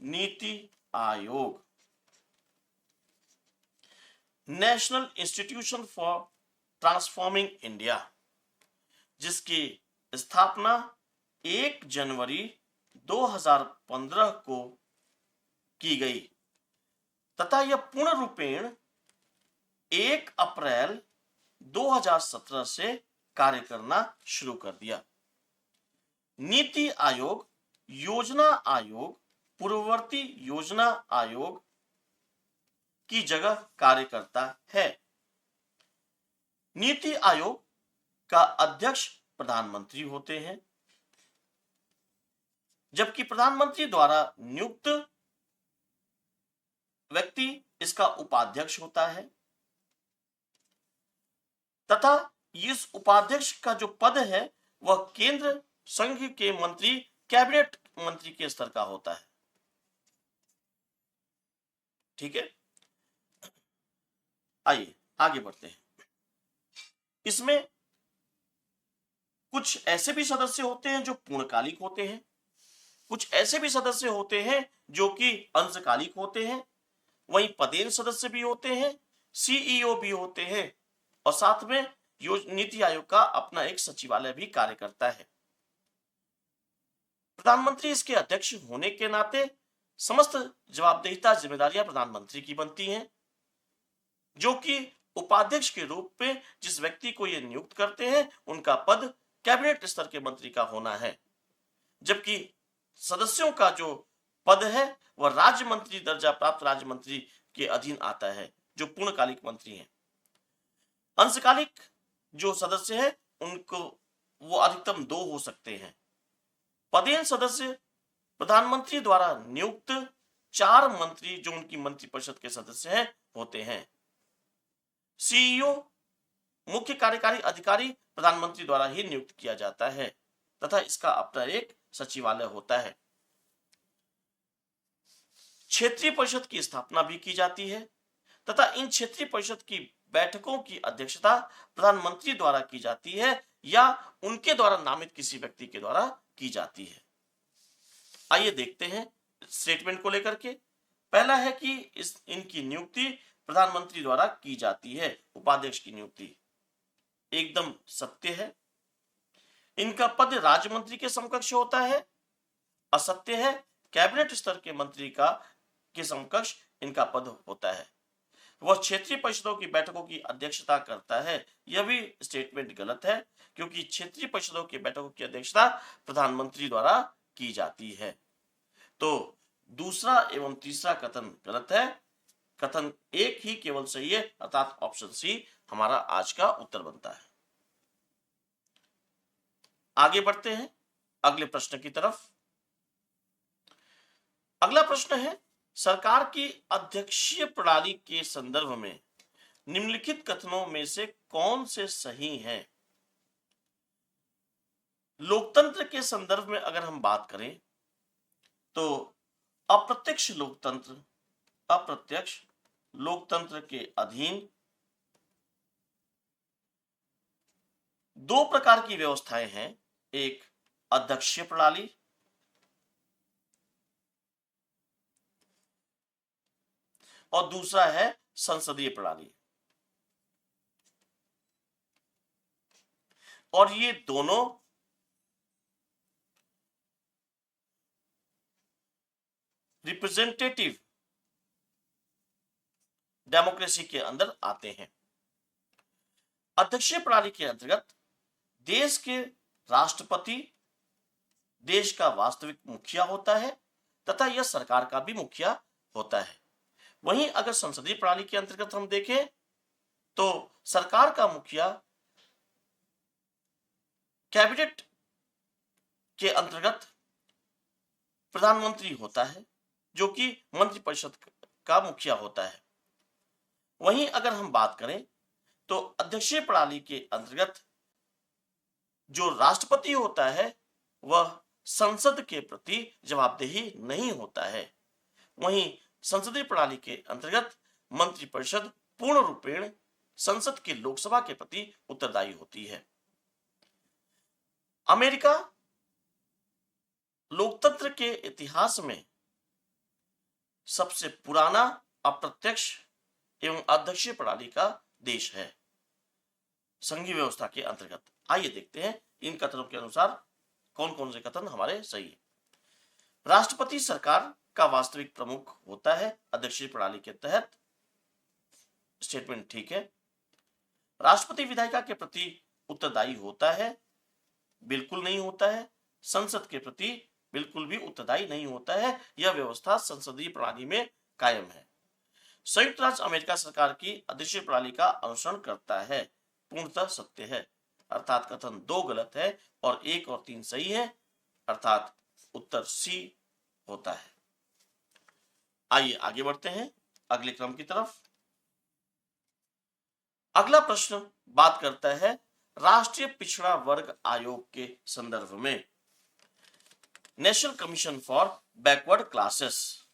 S1: NITI Aayog national institution for transforming India, जिसकी स्थापना 1 जनवरी 2015 को की गई तथा यह पूर्ण रूपेण 1 अप्रैल 2017 से कार्य करना शुरू कर दिया। नीति आयोग योजना आयोग, पूर्ववर्ती योजना आयोग की जगह कार्य करता है। नीति आयोग का अध्यक्ष प्रधानमंत्री होते हैं, जबकि प्रधानमंत्री द्वारा नियुक्त व्यक्ति इसका उपाध्यक्ष होता है, तथा इस उपाध्यक्ष का जो पद है वह केंद्र संघ के मंत्री, कैबिनेट मंत्री के स्तर का होता है। ठीक है, आइए आगे बढ़ते हैं। इसमें कुछ ऐसे भी सदस्य होते हैं जो पूर्णकालिक होते हैं, कुछ ऐसे भी सदस्य होते हैं जो कि अंशकालिक होते हैं, वहीं पदेन सदस्य भी होते हैं, सीईओ भी होते हैं, और साथ में नीति आयोग का अपना एक सचिवालय भी कार्य करता है। प्रधानमंत्री इसके अध्यक्ष होने के नाते समस्त जवाबदेहिता जिम्मेदारियां प्रधानमंत्री की बनती हैं, जो कि उपाध्यक्ष के रूप में जिस व्यक्ति को ये नियुक्त करते हैं उनका पद कैबिनेट स्तर के मंत्री का होना है, जबकि सदस्यों का जो पद है वह राज्य मंत्री दर्जा प्राप्त राज्य मंत्री के अधीन आता है, जो पूर्णकालिक मंत्री हैं। अंशकालिक जो सदस्य है उनको वो अधिकतम 2 हो सकते हैं। पदेन सदस्य प्रधानमंत्री द्वारा नियुक्त 4 मंत्री जो उनकी मंत्रिपरिषद के सदस्य हैं होते हैं। सीईओ मुख्य कार्यकारी अधिकारी प्रधानमंत्री द्वारा ही नियुक्त किया जाता है तथा इसका अपना एक सचिवालय होता है। क्षेत्रीय परिषद की स्थापना भी की जाती है तथा इन क्षेत्रीय परिषद की बैठकों की अध्यक्षता प्रधानमंत्री द्वारा की जाती है या उनके द्वारा नामित किसी व्यक्ति के द्वारा की जाती है। आइए देखते हैं स्टेटमेंट को लेकर के। पहला है कि इनकी नियुक्ति प्रधानमंत्री द्वारा की जाती है। उपाध्यक्ष की नियुक्ति एकदम सत्य है। इनका पद राज्य मंत्री के समकक्ष होता है। असत्य है, कैबिनेट स्तर के मंत्री के समकक्ष इनका पद होता है। वह क्षेत्रीय परिषदों की बैठकों की अध्यक्षता करता है। यह भी स्टेटमेंट गलत है क्योंकि क्षेत्रीय परिषदों की बैठकों की अध्यक्षता प्रधानमंत्री द्वारा की जाती है। तो दूसरा एवं तीसरा कथन गलत है। कथन एक ही केवल सही है, अर्थात ऑप्शन सी हमारा आज का उत्तर बनता है। आगे बढ़ते हैं अगले प्रश्न की तरफ। अगला प्रश्न है, सरकार की अध्यक्षीय प्रणाली के संदर्भ में निम्नलिखित कथनों में से कौन से सही हैं? लोकतंत्र के संदर्भ में अगर हम बात करें तो अप्रत्यक्ष लोकतंत्र के अधीन दो प्रकार की व्यवस्थाएं हैं। एक अध्यक्षीय प्रणाली और दूसरा है संसदीय प्रणाली। और ये दोनों रिप्रेजेंटेटिव डेमोक्रेसी के अंदर आते हैं। अध्यक्षीय प्रणाली के अंतर्गत देश के राष्ट्रपति देश का वास्तविक मुखिया होता है तथा यह सरकार का भी मुखिया होता है। वहीं अगर संसदीय प्रणाली के अंतर्गत हम देखें तो सरकार का मुखिया कैबिनेट के अंतर्गत प्रधानमंत्री होता है जो कि मंत्रिपरिषद का मुखिया होता है। वहीं अगर हम बात करें तो अध्यक्षीय प्रणाली के अंतर्गत जो राष्ट्रपति होता है वह संसद के प्रति जवाबदेही नहीं होता है। वहीं संसदीय प्रणाली के अंतर्गत मंत्रिपरिषद पूर्ण रूपेण संसद के लोकसभा के प्रति उत्तरदायी होती है। अमेरिका लोकतंत्र के इतिहास में सबसे पुराना अप्रत्यक्ष एवं अध्यक्षीय प्रणाली का देश है संघीय व्यवस्था के अंतर्गत। आइए देखते हैं इन कथनों के अनुसार कौन कौन से कथन हमारे सही है। राष्ट्रपति सरकार का वास्तविक प्रमुख होता है अध्यक्षीय प्रणाली के तहत, स्टेटमेंट ठीक है। राष्ट्रपति विधायिका के प्रति उत्तरदायी होता है, बिल्कुल नहीं होता है। संसद के प्रति बिल्कुल भी उत्तरदायी नहीं होता है। यह व्यवस्था संसदीय प्रणाली में कायम है। संयुक्त राज्य अमेरिका सरकार की अध्यक्षीय प्रणाली का अनुसरण करता है, पूर्णतः सत्य है, अर्थात कथन 2 गलत है और 1 और 3 सही है, अर्थात उत्तर सी होता है। आइए आगे बढ़ते हैं अगले क्रम की तरफ। अगला प्रश्न बात करता है राष्ट्रीय पिछड़ा वर्ग आयोग के संदर्भ में। National commission for backward classes,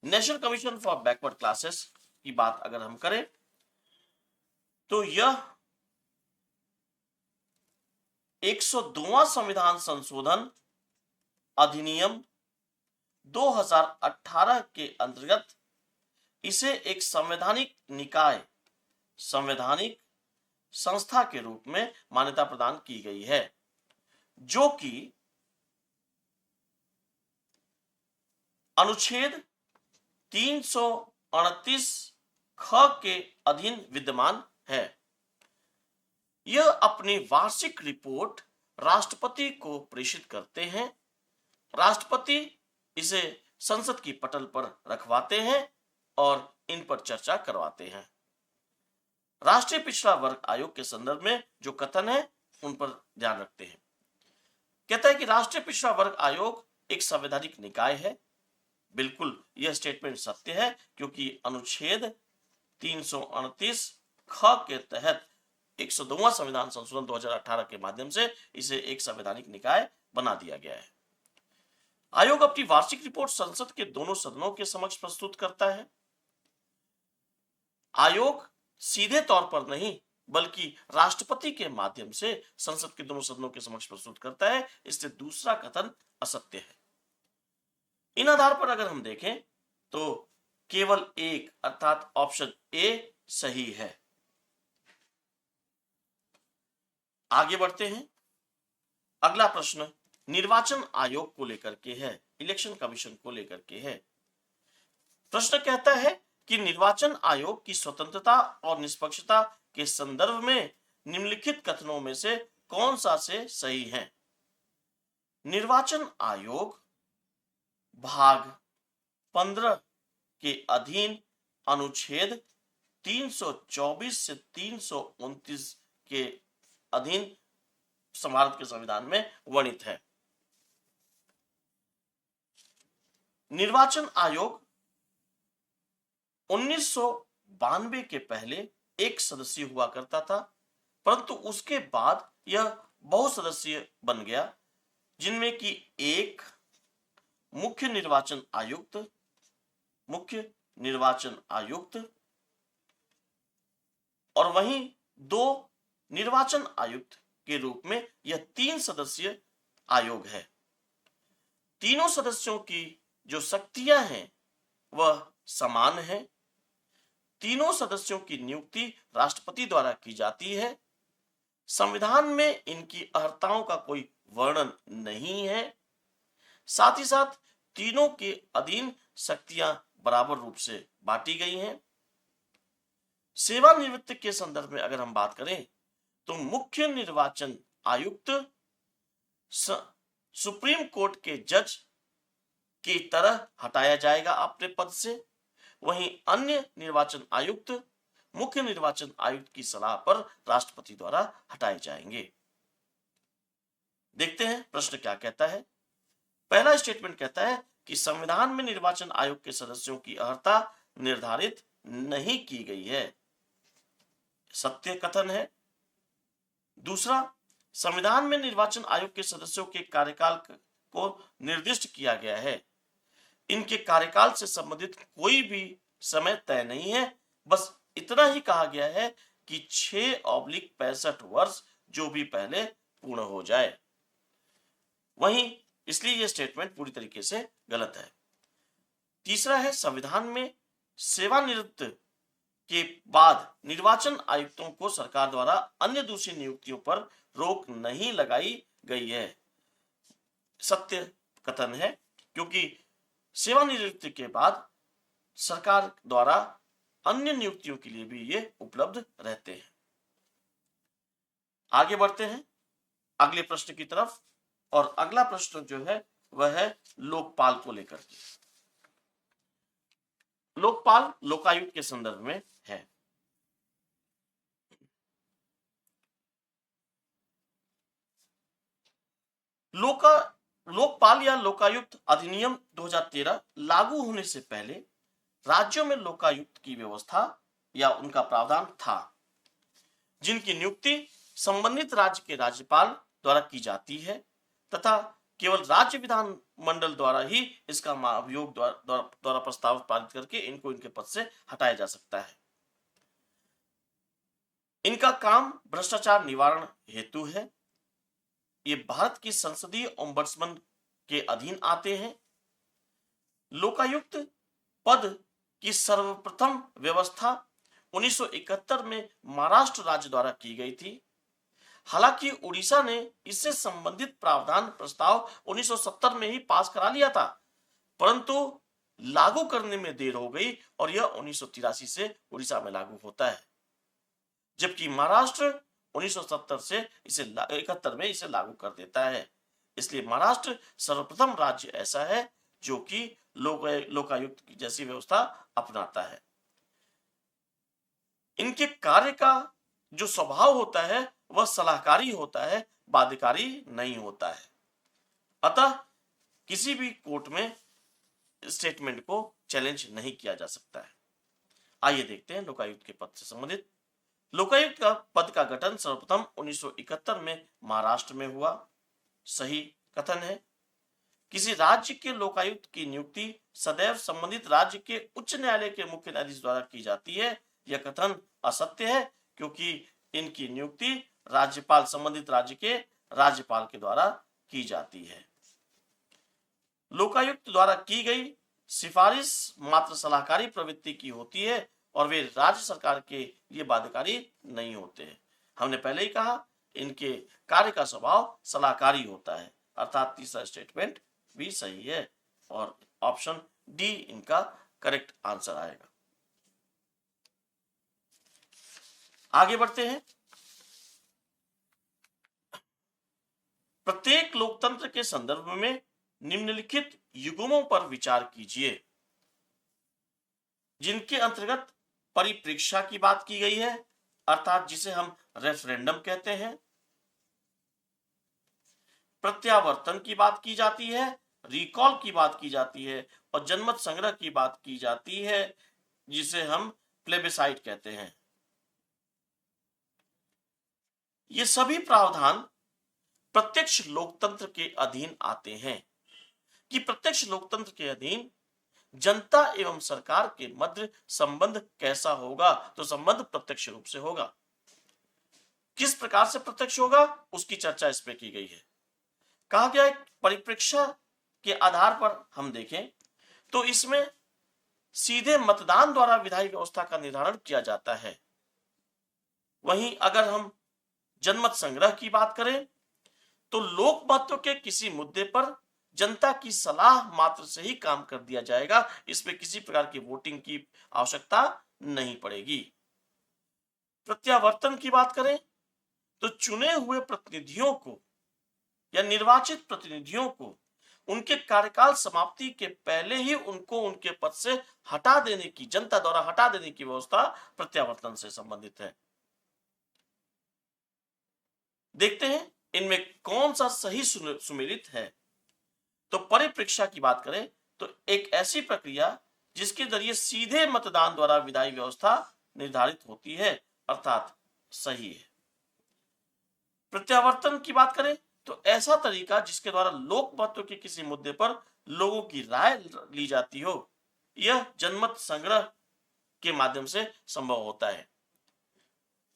S1: national commission for backward classes की बात अगर हम करें तो यह 102वां संविधान संशोधन अधिनियम 2018 के अंतर्गत इसे एक संवैधानिक निकाय, संवैधानिक संस्था के रूप में मान्यता प्रदान की गई है, जो कि अनुच्छेद 329 ख के अधीन विद्यमान है। यह अपनी वार्षिक रिपोर्ट राष्ट्रपति को प्रेषित करते हैं। राष्ट्रपति इसे संसद की पटल पर रखवाते हैं और इन पर चर्चा करवाते हैं। राष्ट्रीय पिछड़ा वर्ग आयोग के संदर्भ में जो कथन है उन पर ध्यान रखते हैं। कहता है कि राष्ट्रीय पिछड़ा वर्ग आयोग एक संवैधानिक निकाय है। बिल्कुल यह स्टेटमेंट सत्य है क्योंकि अनुच्छेद 329 ख के तहत 102वां संविधान संशोधन 2018 के माध्यम से इसे एक संवैधानिक निकाय बना दिया गया है। आयोग अपनी वार्षिक रिपोर्ट संसद के दोनों सदनों के समक्ष प्रस्तुत करता है। आयोग सीधे तौर पर नहीं बल्कि राष्ट्रपति के माध्यम से संसद के दोनों सदनों के समक्ष प्रस्तुत करता है, इससे दूसरा कथन असत्य है। इन आधार पर अगर हम देखें तो केवल एक अर्थात ऑप्शन ए सही है। आगे बढ़ते हैं। अगला प्रश्न निर्वाचन आयोग को लेकर के है, इलेक्शन कमीशन को लेकर के है। प्रश्न कहता है कि निर्वाचन आयोग की स्वतंत्रता और निष्पक्षता के संदर्भ में निम्नलिखित कथनों में से कौन सा से सही है। निर्वाचन आयोग भाग 15 के अधीन अनुच्छेद 324 से 329 के अधीन भारत के संविधान में वर्णित है। निर्वाचन आयोग 1992 के पहले एक सदस्यीय हुआ करता था, परंतु उसके बाद यह बहुसदस्यीय बन गया, जिनमें कि एक मुख्य निर्वाचन आयुक्त और वहीं दो निर्वाचन आयुक्त के रूप में यह 3 सदस्यीय आयोग है। तीनों सदस्यों की जो शक्तियां हैं वह समान है। तीनों सदस्यों की नियुक्ति राष्ट्रपति द्वारा की जाती है। संविधान में इनकी अर्हताओं का कोई वर्णन नहीं है। साथ ही साथ तीनों के अधीन शक्तियां बराबर रूप से बांटी गई हैं। सेवानिवृत्ति के संदर्भ में अगर हम बात करें तो मुख्य निर्वाचन आयुक्त सुप्रीम कोर्ट के जज की तरह हटाया जाएगा अपने पद से, वहीं अन्य निर्वाचन आयुक्त मुख्य निर्वाचन आयुक्त की सलाह पर राष्ट्रपति द्वारा हटाए जाएंगे। देखते हैं प्रश्न क्या कहता है। पहला स्टेटमेंट कहता है कि संविधान में निर्वाचन आयोग के सदस्यों की अर्हता निर्धारित नहीं की गई है। सत्य कथन है। दूसरा, संविधान में निर्वाचन आयोग के सदस्यों के कार्यकाल को निर्दिष्ट किया गया है। इनके कार्यकाल से संबंधित कोई भी समय तय नहीं है, बस इतना ही कहा गया है कि 6/65 वर्ष जो भी पहले पूर्ण हो जाए। वहीं इसलिए यह स्टेटमेंट पूरी तरीके से गलत है। तीसरा है, संविधान में सेवानिवृत्त के बाद निर्वाचन आयुक्तों को सरकार द्वारा अन्य दूसरी नियुक्तियों पर रोक नहीं लगाई गई है। सत्य कथन है, क्योंकि सेवानिवृत्ति के बाद सरकार द्वारा अन्य नियुक्तियों के लिए भी ये उपलब्ध रहते हैं। आगे बढ़ते हैं अगले प्रश्न की तरफ, और अगला प्रश्न जो है वह है लोकपाल को लेकर के। लोकपाल लोकायुक्त के संदर्भ में है। लोकपाल या लोकायुक्त अधिनियम 2013 लागू होने से पहले राज्यों में लोकायुक्त की व्यवस्था या उनका प्रावधान था, जिनकी नियुक्ति संबंधित राज्य के राज्यपाल द्वारा की जाती है तथा केवल राज्य विधान मंडल द्वारा ही इसका अभियोग द्वारा प्रस्ताव पारित करके इनको इनके पद से हटाया जा सकता है। इनका काम भ्रष्टाचार निवारण हेतु है। ये भारत की संसदीय ओम्बड्समैन के अधीन आते हैं। लोकायुक्त पद की सर्वप्रथम व्यवस्था 1971 में महाराष्ट्र राज्य द्वारा की गई थी। हालांकि उड़ीसा ने इससे संबंधित प्रावधान प्रस्ताव 1970 में ही पास करा लिया था, परंतु लागू करने में देर हो गई और यह 1983 से उड़ीसा में लागू होता है, जबकि महाराष्ट्र 1970 से 71 में इसे लागू कर देता है। इसलिए महाराष्ट्र सर्वप्रथम राज्य ऐसा है जो कि लोकायुक्त की जैसी व्यवस्था अपनाता है। इनके कार्य का जो स्वभाव होता है वह सलाहकारी होता है, बाध्यकारी नहीं होता है। अतः किसी भी कोर्ट में स्टेटमेंट को चैलेंज नहीं किया जा सकता है। आइए देखते हैं लोकायुक्त के पद से संबंधित। लोकायुक्त का पद का गठन सर्वप्रथम 1971 में महाराष्ट्र में हुआ। सही कथन है। किसी राज्य के लोकायुक्त की नियुक्ति सदैव संबंधित राज्य के उच्च न्यायालय के मुख्य न्यायाधीश द्वारा की जाती है। यह कथन असत्य है, क्योंकि इनकी नियुक्ति राज्यपाल, संबंधित राज्य के राज्यपाल के द्वारा की जाती है। लोकायुक्त द्वारा की गई सिफारिश मात्र सलाहकारी प्रवृत्ति की होती है और वे राज्य सरकार के लिए बाध्यकारी नहीं होते हैं। हमने पहले ही कहा, इनके कार्य का स्वभाव सलाहकारी होता है, अर्थात तीसरा स्टेटमेंट भी सही है और ऑप्शन डी इनका करेक्ट आंसर आएगा। आगे बढ़ते हैं। प्रत्येक लोकतंत्र के संदर्भ में निम्नलिखित युग्मों पर विचार कीजिए, जिनके अंतर्गत परिप्रेक्ष्य की बात की गई है, अर्थात जिसे हम रेफरेंडम कहते हैं, प्रत्यावर्तन की बात की जाती है, रिकॉल की बात की जाती है और जनमत संग्रह की बात की जाती है, जिसे हम प्लेबिसाइट कहते हैं। ये सभी प्रावधान प्रत्यक्ष लोकतंत्र के अधीन आते हैं। कि प्रत्यक्ष लोकतंत्र के अधीन जनता एवं सरकार के मध्य संबंध कैसा होगा, तो संबंध प्रत्यक्ष रूप से होगा। किस प्रकार से प्रत्यक्ष होगा, उसकी चर्चा इसमें की गई है। कहा गया है परिप्रेक्ष्य के आधार पर हम देखें तो इसमें सीधे मतदान द्वारा विधायी व्यवस्था का निर्धारण किया जाता है। वहीं अगर हम जनमत संग्रह की बात करें तो लोक महत्व के किसी मुद्दे पर जनता की सलाह मात्र से ही काम कर दिया जाएगा, इसमें किसी प्रकार की वोटिंग की आवश्यकता नहीं पड़ेगी। प्रत्यावर्तन की बात करें तो चुने हुए प्रतिनिधियों को या निर्वाचित प्रतिनिधियों को उनके कार्यकाल समाप्ति के पहले ही उनको उनके पद से हटा देने की, जनता द्वारा हटा देने की व्यवस्था प्रत्यावर्तन से संबंधित है। देखते हैं इनमें कौन सा सही सुमेलित है। तो परिप्रेक्ष्य की बात करें तो एक ऐसी प्रक्रिया जिसके जरिए सीधे मतदान द्वारा विधायी व्यवस्था निर्धारित होती है, अर्थात सही है। प्रत्यावर्तन की बात करें तो ऐसा तरीका जिसके द्वारा लोक महत्व के किसी मुद्दे पर लोगों की राय ली जाती हो, यह जनमत संग्रह के माध्यम से संभव होता है,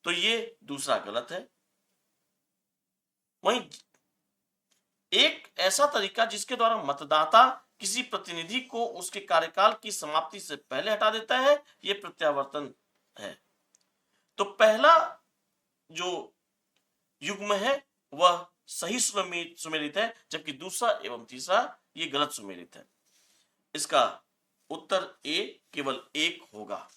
S1: तो ये दूसरा गलत है। वहीं एक ऐसा तरीका जिसके द्वारा मतदाता किसी प्रतिनिधि को उसके कार्यकाल की समाप्ति से पहले हटा देता है, यह प्रत्यावर्तन है। तो पहला जो युग्म है वह सही सुमेलित है, जबकि दूसरा एवं तीसरा ये गलत सुमेलित है। इसका उत्तर ए केवल एक होगा।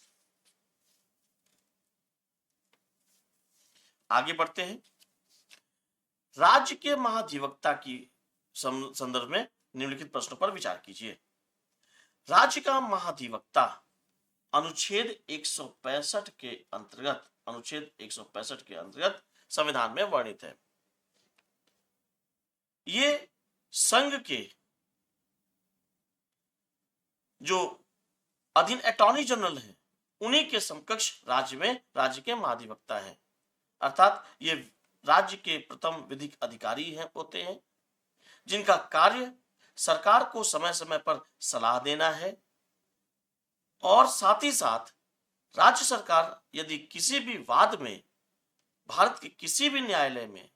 S1: आगे बढ़ते हैं। राज्य के महाधिवक्ता की संदर्भ में निम्नलिखित प्रश्नों पर विचार कीजिए। राज्य का महाधिवक्ता अनुच्छेद 165 के अंतर्गत संविधान में वर्णित है। ये संघ के जो अधीन अटॉर्नी जनरल है, उन्हीं के समकक्ष राज्य में राज्य के महाधिवक्ता है, अर्थात ये राज्य के प्रथम विधिक अधिकारी होते हैं, जिनका कार्य सरकार को समय समय पर सलाह देना है और साथ ही साथ राज्य सरकार यदि किसी भी वाद में भारत के किसी भी न्यायालय में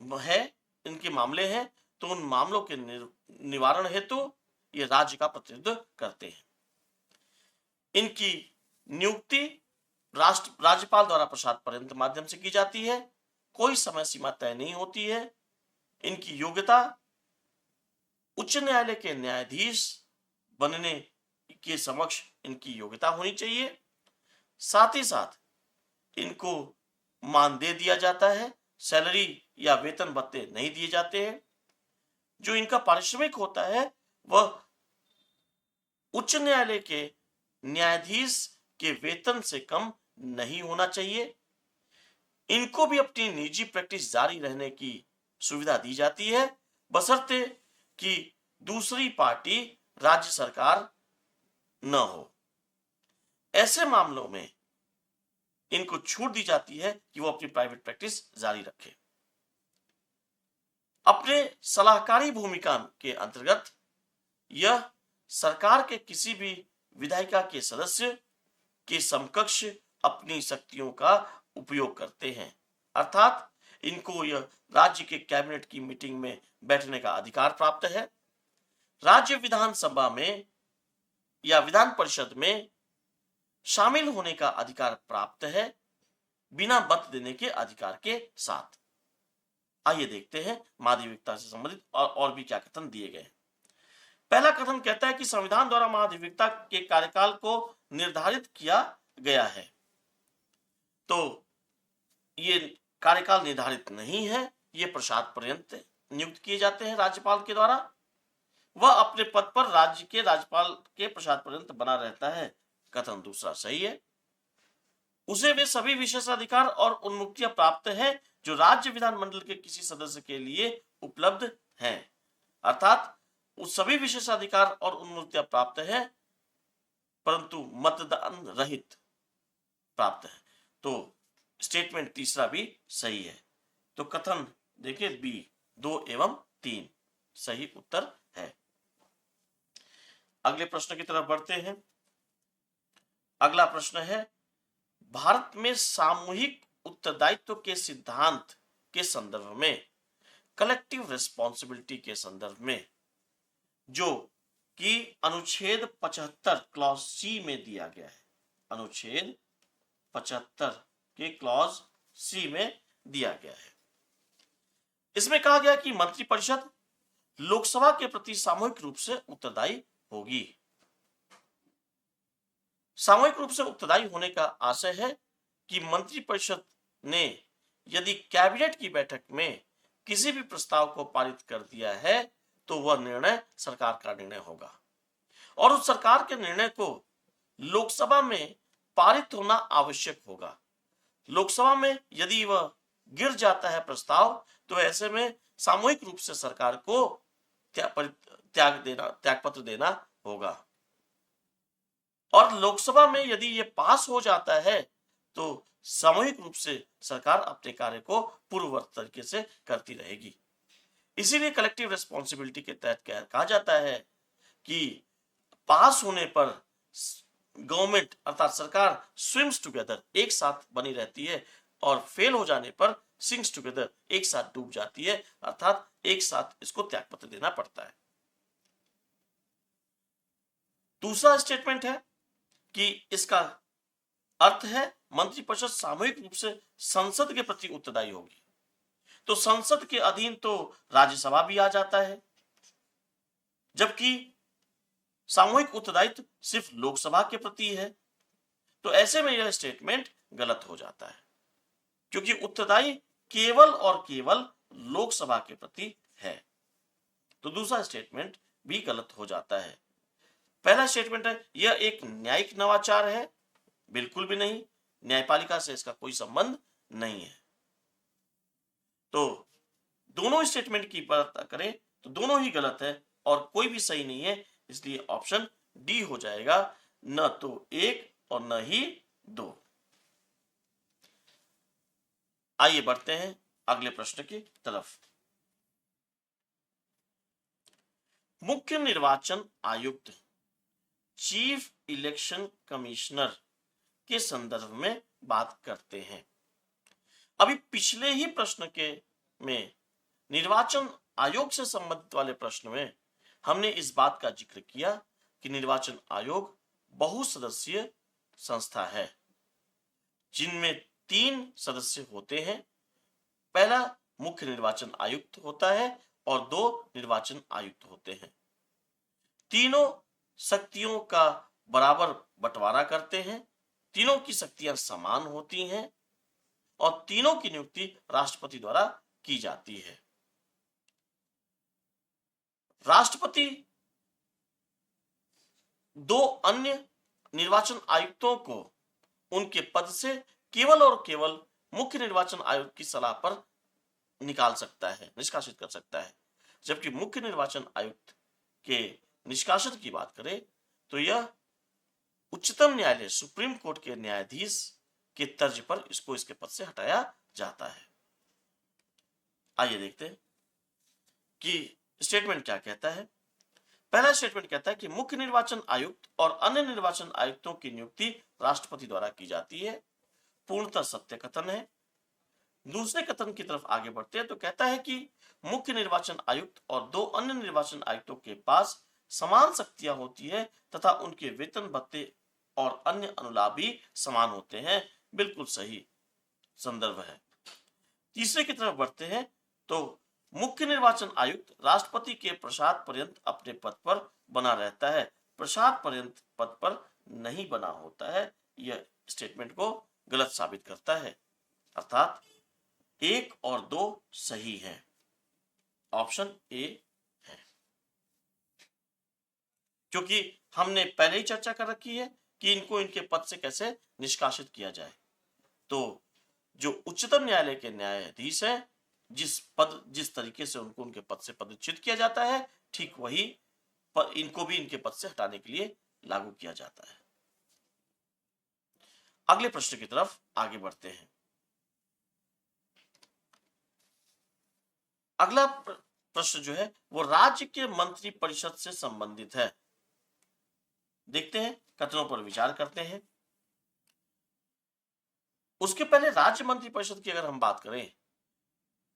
S1: है, इनके मामले हैं, तो उन मामलों के निवारण हेतु ये राज्य का प्रतिनिधित्व करते हैं। इनकी नियुक्ति राज्यपाल द्वारा प्रसाद पर्यंत माध्यम से की जाती है। कोई समय सीमा तय नहीं होती है। इनकी योग्यता उच्च न्यायालय के न्यायाधीश बनने के समक्ष इनकी योग्यता होनी चाहिए। साथ ही साथ इनको मान दे दिया जाता है, सैलरी या वेतन भत्ते नहीं दिए जाते हैं। जो इनका पारिश्रमिक होता है वह उच्च न्यायालय के न्यायाधीश के वेतन से कम नहीं होना चाहिए। इनको भी अपनी निजी प्रैक्टिस जारी रहने की सुविधा दी जाती है, बशर्ते कि दूसरी पार्टी राज्य सरकार न हो। ऐसे मामलों में इनको छूट दी जाती है कि वो अपनी प्राइवेट प्रैक्टिस जारी रखें। अपने सलाहकारी भूमिका के अंतर्गत यह सरकार के किसी भी विधायिका के सदस्य के समकक्ष अपनी शक्तियों का उपयोग करते हैं, अर्थात इनको यह राज्य के कैबिनेट की मीटिंग में बैठने का अधिकार प्राप्त है, राज्य विधानसभा में या विधान परिषद में शामिल होने का अधिकार प्राप्त है, बिना मत देने के अधिकार के साथ। आइए देखते हैं महाधिवक्ता से संबंधित और भी क्या कथन दिए गए हैं। पहला कथन कहता है कि संविधान द्वारा महाधिवक्ता के कार्यकाल को निर्धारित किया गया है। तो ये कार्यकाल निर्धारित नहीं है, ये प्रसाद पर्यंत नियुक्त किए जाते हैं राज्यपाल के द्वारा। वह अपने पद पर राज्य के राज्यपाल के प्रसाद पर्यंत बना रहता है। कथन दूसरा सही है। उसे वे सभी विशेषाधिकार और उन्मुक्तियां प्राप्त हैं जो राज्य विधानमंडल के किसी सदस्य के लिए उपलब्ध हैं, अर्थात उस सभी विशेषाधिकार और उन्मुक्तियां प्राप्त हैं परंतु मतदान रहित प्राप्त है। तो स्टेटमेंट तीसरा भी सही है। तो कथन देखिए बी 2 एवं 3 सही उत्तर है। अगले प्रश्न की तरफ बढ़ते हैं। अगला प्रश्न है, भारत में सामूहिक उत्तरदायित्व के सिद्धांत के संदर्भ में, कलेक्टिव रिस्पॉन्सिबिलिटी के संदर्भ में, जो कि अनुच्छेद 75 क्लॉज सी में दिया गया है, अनुच्छेद 75 के क्लॉज सी में दिया गया है। इसमें कहा गया कि मंत्रिपरिषद लोकसभा के प्रति सामूहिक रूप से उत्तरदायी होगी। सामूहिक रूप से उत्तरदायी होने का आशय है कि मंत्रिपरिषद ने यदि कैबिनेट की बैठक में किसी भी प्रस्ताव को पारित कर दिया है तो वह निर्णय सरकार का निर्णय होगा और उस सरकार के निर्णय को लोकसभा में पारित होना आवश्यक होगा। लोकसभा में यदि वह गिर जाता है प्रस्ताव तो ऐसे में सामूहिक रूप से सरकार को त्याग पत्र देना होगा और लोकसभा में यदि यह पास हो जाता है तो सामूहिक रूप से सरकार अपने कार्य को पूर्ववत तरीके से करती रहेगी। इसीलिए कलेक्टिव रिस्पॉन्सिबिलिटी के तहत कहा जाता है कि पास होने पर गवर्नमेंट अर्थात सरकार स्विम्स टुगेदर एक साथ बनी रहती है और फेल हो जाने पर सिंक्स टुगेदर एक साथ डूब जाती है, अर्थात एक साथ इसको त्यागपत्र देना पड़ता है। दूसरा स्टेटमेंट है कि इसका अर्थ है मंत्रिपरिषद सामूहिक रूप से संसद के प्रति उत्तरदायी होगी। तो संसद के अधीन तो राज्यसभा भी आ जाता है, जबकि सामूहिक उत्तरदायित्व सिर्फ लोकसभा के प्रति है। तो ऐसे में यह स्टेटमेंट गलत हो जाता है क्योंकि उत्तरदायी केवल और केवल लोकसभा के प्रति है। तो दूसरा स्टेटमेंट भी गलत हो जाता है। पहला स्टेटमेंट है यह एक न्यायिक नवाचार है, बिल्कुल भी नहीं, न्यायपालिका से इसका कोई संबंध नहीं है। तो दोनों स्टेटमेंट की बात करें तो दोनों ही गलत है और कोई भी सही नहीं है, इसलिए ऑप्शन डी हो जाएगा, न तो 1 और न ही 2। आइए बढ़ते हैं अगले प्रश्न की तरफ। मुख्य निर्वाचन आयुक्त चीफ इलेक्शन कमिश्नर के संदर्भ में बात करते हैं। अभी पिछले ही प्रश्न के में निर्वाचन आयोग से संबंधित वाले प्रश्न में हमने इस बात का जिक्र किया कि निर्वाचन आयोग बहुसदस्यीय संस्था है जिनमें 3 सदस्य होते हैं। पहला मुख्य निर्वाचन आयुक्त होता है और 2 निर्वाचन आयुक्त होते हैं। तीनों शक्तियों का बराबर बंटवारा करते हैं, तीनों की शक्तियां समान होती हैं और तीनों की नियुक्ति राष्ट्रपति द्वारा की जाती है। राष्ट्रपति 2 अन्य निर्वाचन आयुक्तों को उनके पद से केवल और केवल मुख्य निर्वाचन आयोग की सलाह पर निकाल सकता है, निष्कासित कर सकता है। जबकि मुख्य निर्वाचन आयुक्त के निष्कासन की बात करें तो यह उच्चतम न्यायालय सुप्रीम कोर्ट के न्यायाधीश के तर्ज पर इसको इसके पद से हटाया जाता है। आइए देखते हैं कि स्टेटमेंट क्या कहता है। पहला स्टेटमेंट कहता है कि मुख्य निर्वाचन आयुक्त और अन्य निर्वाचन आयुक्तों की नियुक्ति राष्ट्रपति द्वारा की जाती है। पूर्णतः सत्य कथन है। दूसरे कथन की तरफ आगे बढ़ते हैं तो कहता है कि मुख्य निर्वाचन आयुक्त और दो अन्य निर्वाचन आयुक्तों के पास समान शक्तियां होती है तथा उनके वेतन भत्ते और अन्य अनुलाभ भी समान होते हैं। बिल्कुल सही संदर्भ है। तीसरे की तरफ बढ़ते हैं तो मुख्य निर्वाचन आयुक्त राष्ट्रपति के प्रसाद पर्यंत अपने पद पर बना रहता है, प्रसाद पर्यंत पद पर नहीं बना होता है। यह स्टेटमेंट को गलत साबित करता है, अर्थात 1 और 2 सही है। ऑप्शन ए है, क्योंकि हमने पहले ही चर्चा कर रखी है कि इनको इनके पद से कैसे निष्कासित किया जाए। तो जो उच्चतम न्यायालय के न्यायाधीश हैं, जिस तरीके से उनको उनके पद से पदच्युत किया जाता है, ठीक वही इनको भी इनके पद से हटाने के लिए लागू किया जाता है। अगले प्रश्न की तरफ आगे बढ़ते हैं। अगला प्रश्न जो है वो राज्य के मंत्री परिषद से संबंधित है। देखते हैं, कथनों पर विचार करते हैं। उसके पहले राज्य मंत्री परिषद की अगर हम बात करें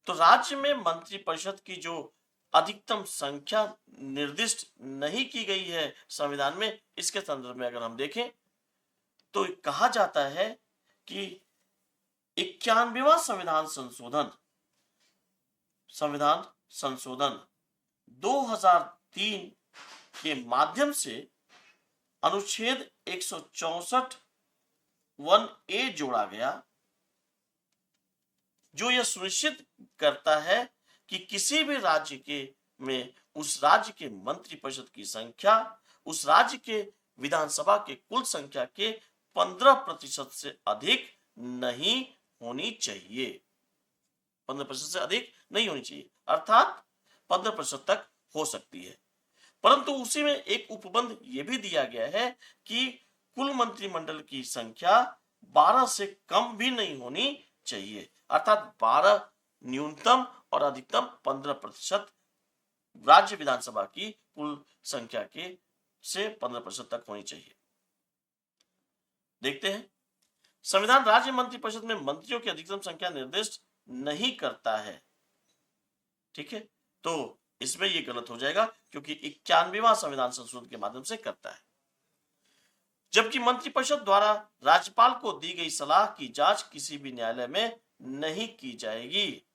S1: तो राज्य में मंत्री परिषद की जो अधिकतम संख्या निर्दिष्ट नहीं की गई है संविधान में, इसके संदर्भ में अगर हम देखें तो कहा जाता है कि 91वां संविधान संशोधन 2003 के माध्यम से अनुच्छेद 164 1A जोड़ा गया, जो यह सुनिश्चित करता है कि किसी भी राज्य में उस राज्य के मंत्री परिषद की संख्या उस राज्य के विधानसभा के कुल संख्या के 15% से अधिक नहीं होनी चाहिए। 15% से अधिक नहीं होनी चाहिए, अर्थात 15% तक हो सकती है। परंतु उसी में एक उपबंध यह भी दिया गया है कि कुल मंत्रिमंडल की संख्या 12 से कम भी नहीं होनी चाहिए, अर्थात 12 न्यूनतम और अधिकतम 15% राज्य विधानसभा की कुल संख्या के से 15% तक होनी चाहिए। देखते हैं, संविधान राज्य मंत्रिपरिषद में मंत्रियों की अधिकतम संख्या निर्दिष्ट नहीं करता है। ठीक है, तो इसमें यह गलत हो जाएगा क्योंकि 91वां संविधान संशोधन के माध्यम से करता है। जबकि मंत्रिपरिषद द्वारा राज्यपाल को दी गई सलाह की जांच किसी भी न्यायालय में नहीं की जाएगी।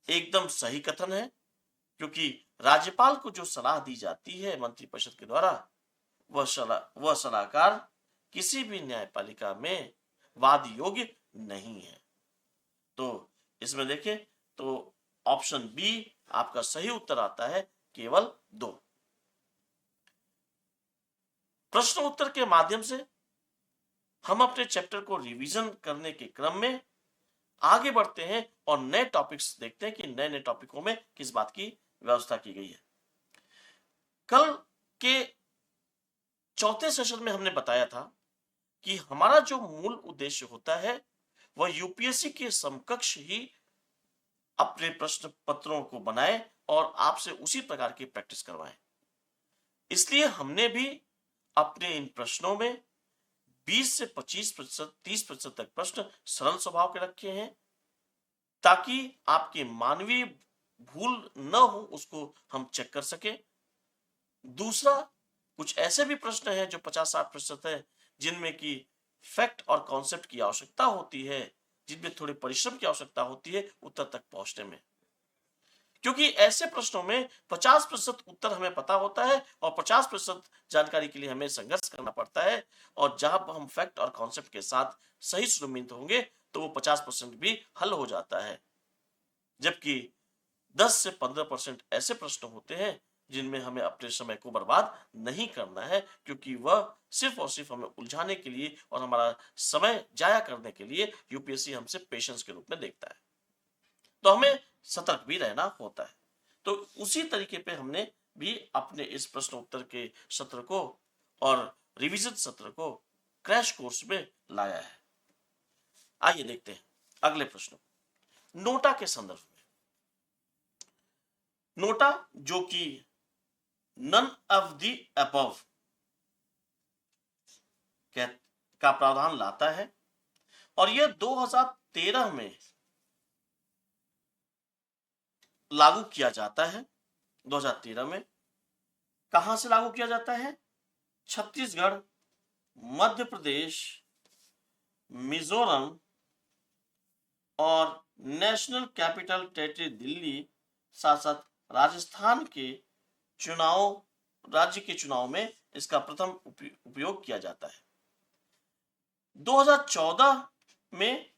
S1: एकदम सही कथन है, क्योंकि राज्यपाल को जो सलाह दी जाती है मंत्रिपरिषद के द्वारा, वह सलाहकार किसी भी न्यायपालिका में वाद योग्य नहीं है। तो इसमें देखें तो ऑप्शन बी आपका सही उत्तर आता है, केवल 2। प्रश्न उत्तर के माध्यम से हम अपने चैप्टर को रिवीजन करने के क्रम में आगे बढ़ते हैं और नए टॉपिक्स देखते हैं कि नए नए टॉपिकों में किस बात की व्यवस्था की गई है। कल के चौथे सेशन में हमने बताया था कि हमारा जो मूल उद्देश्य होता है वह यूपीएससी के समकक्ष ही अपने प्रश्न पत्रों को बनाए और आपसे उसी प्रकार की प्रैक्टिस करवाएं। इसलिए हमने भी अपने इन प्रश्नों में 20 से 25%, 30% तक प्रश्न सरल स्वभाव के रखे हैं, ताकि आपके मानवीय भूल न हो उसको हम चेक कर सके। दूसरा, कुछ ऐसे भी प्रश्न हैं जो 50-60% है, जिनमें की फैक्ट और कॉन्सेप्ट की आवश्यकता होती है, जिनमें थोड़े परिश्रम की आवश्यकता होती है उत्तर तक पहुंचने में, क्योंकि ऐसे प्रश्नों में 50% उत्तर हमें पता होता है और 50% जानकारी के लिए हमें संघर्ष करना पड़ता है। और जब हम फैक्ट और कॉन्सेप्ट के साथ सही सुमित होंगे तो वो 50% भी हल हो जाता है। जबकि 10 से 15% ऐसे प्रश्न होते हैं जिनमें हमें अपने समय को बर्बाद नहीं करना है, क्योंकि वह सिर्फ और सिर्फ हमें उलझाने के लिए और हमारा समय जाया करने के लिए यूपीएससी हमसे पेशेंस के रूप में देखता है। तो हमें सतर्क भी रहना होता है। तो उसी तरीके पे हमने भी अपने इस प्रश्न उत्तर के सत्र को और रिवीजन सत्र को क्रैश कोर्स में लाया है। आइए देखते हैं अगले प्रश्न। नोटा के संदर्भ में, नोटा जो कि नन ऑफ द अबव का प्रावधान लाता है और यह 2013 में लागू किया जाता है। 2013 में कहां से लागू किया जाता है? छत्तीसगढ़, मध्य प्रदेश, मिजोरम और नेशनल कैपिटल टेरिटरी दिल्ली, साथ साथ राजस्थान के चुनाव, राज्य के चुनाव में इसका प्रथम उपयोग किया जाता है। 2014 में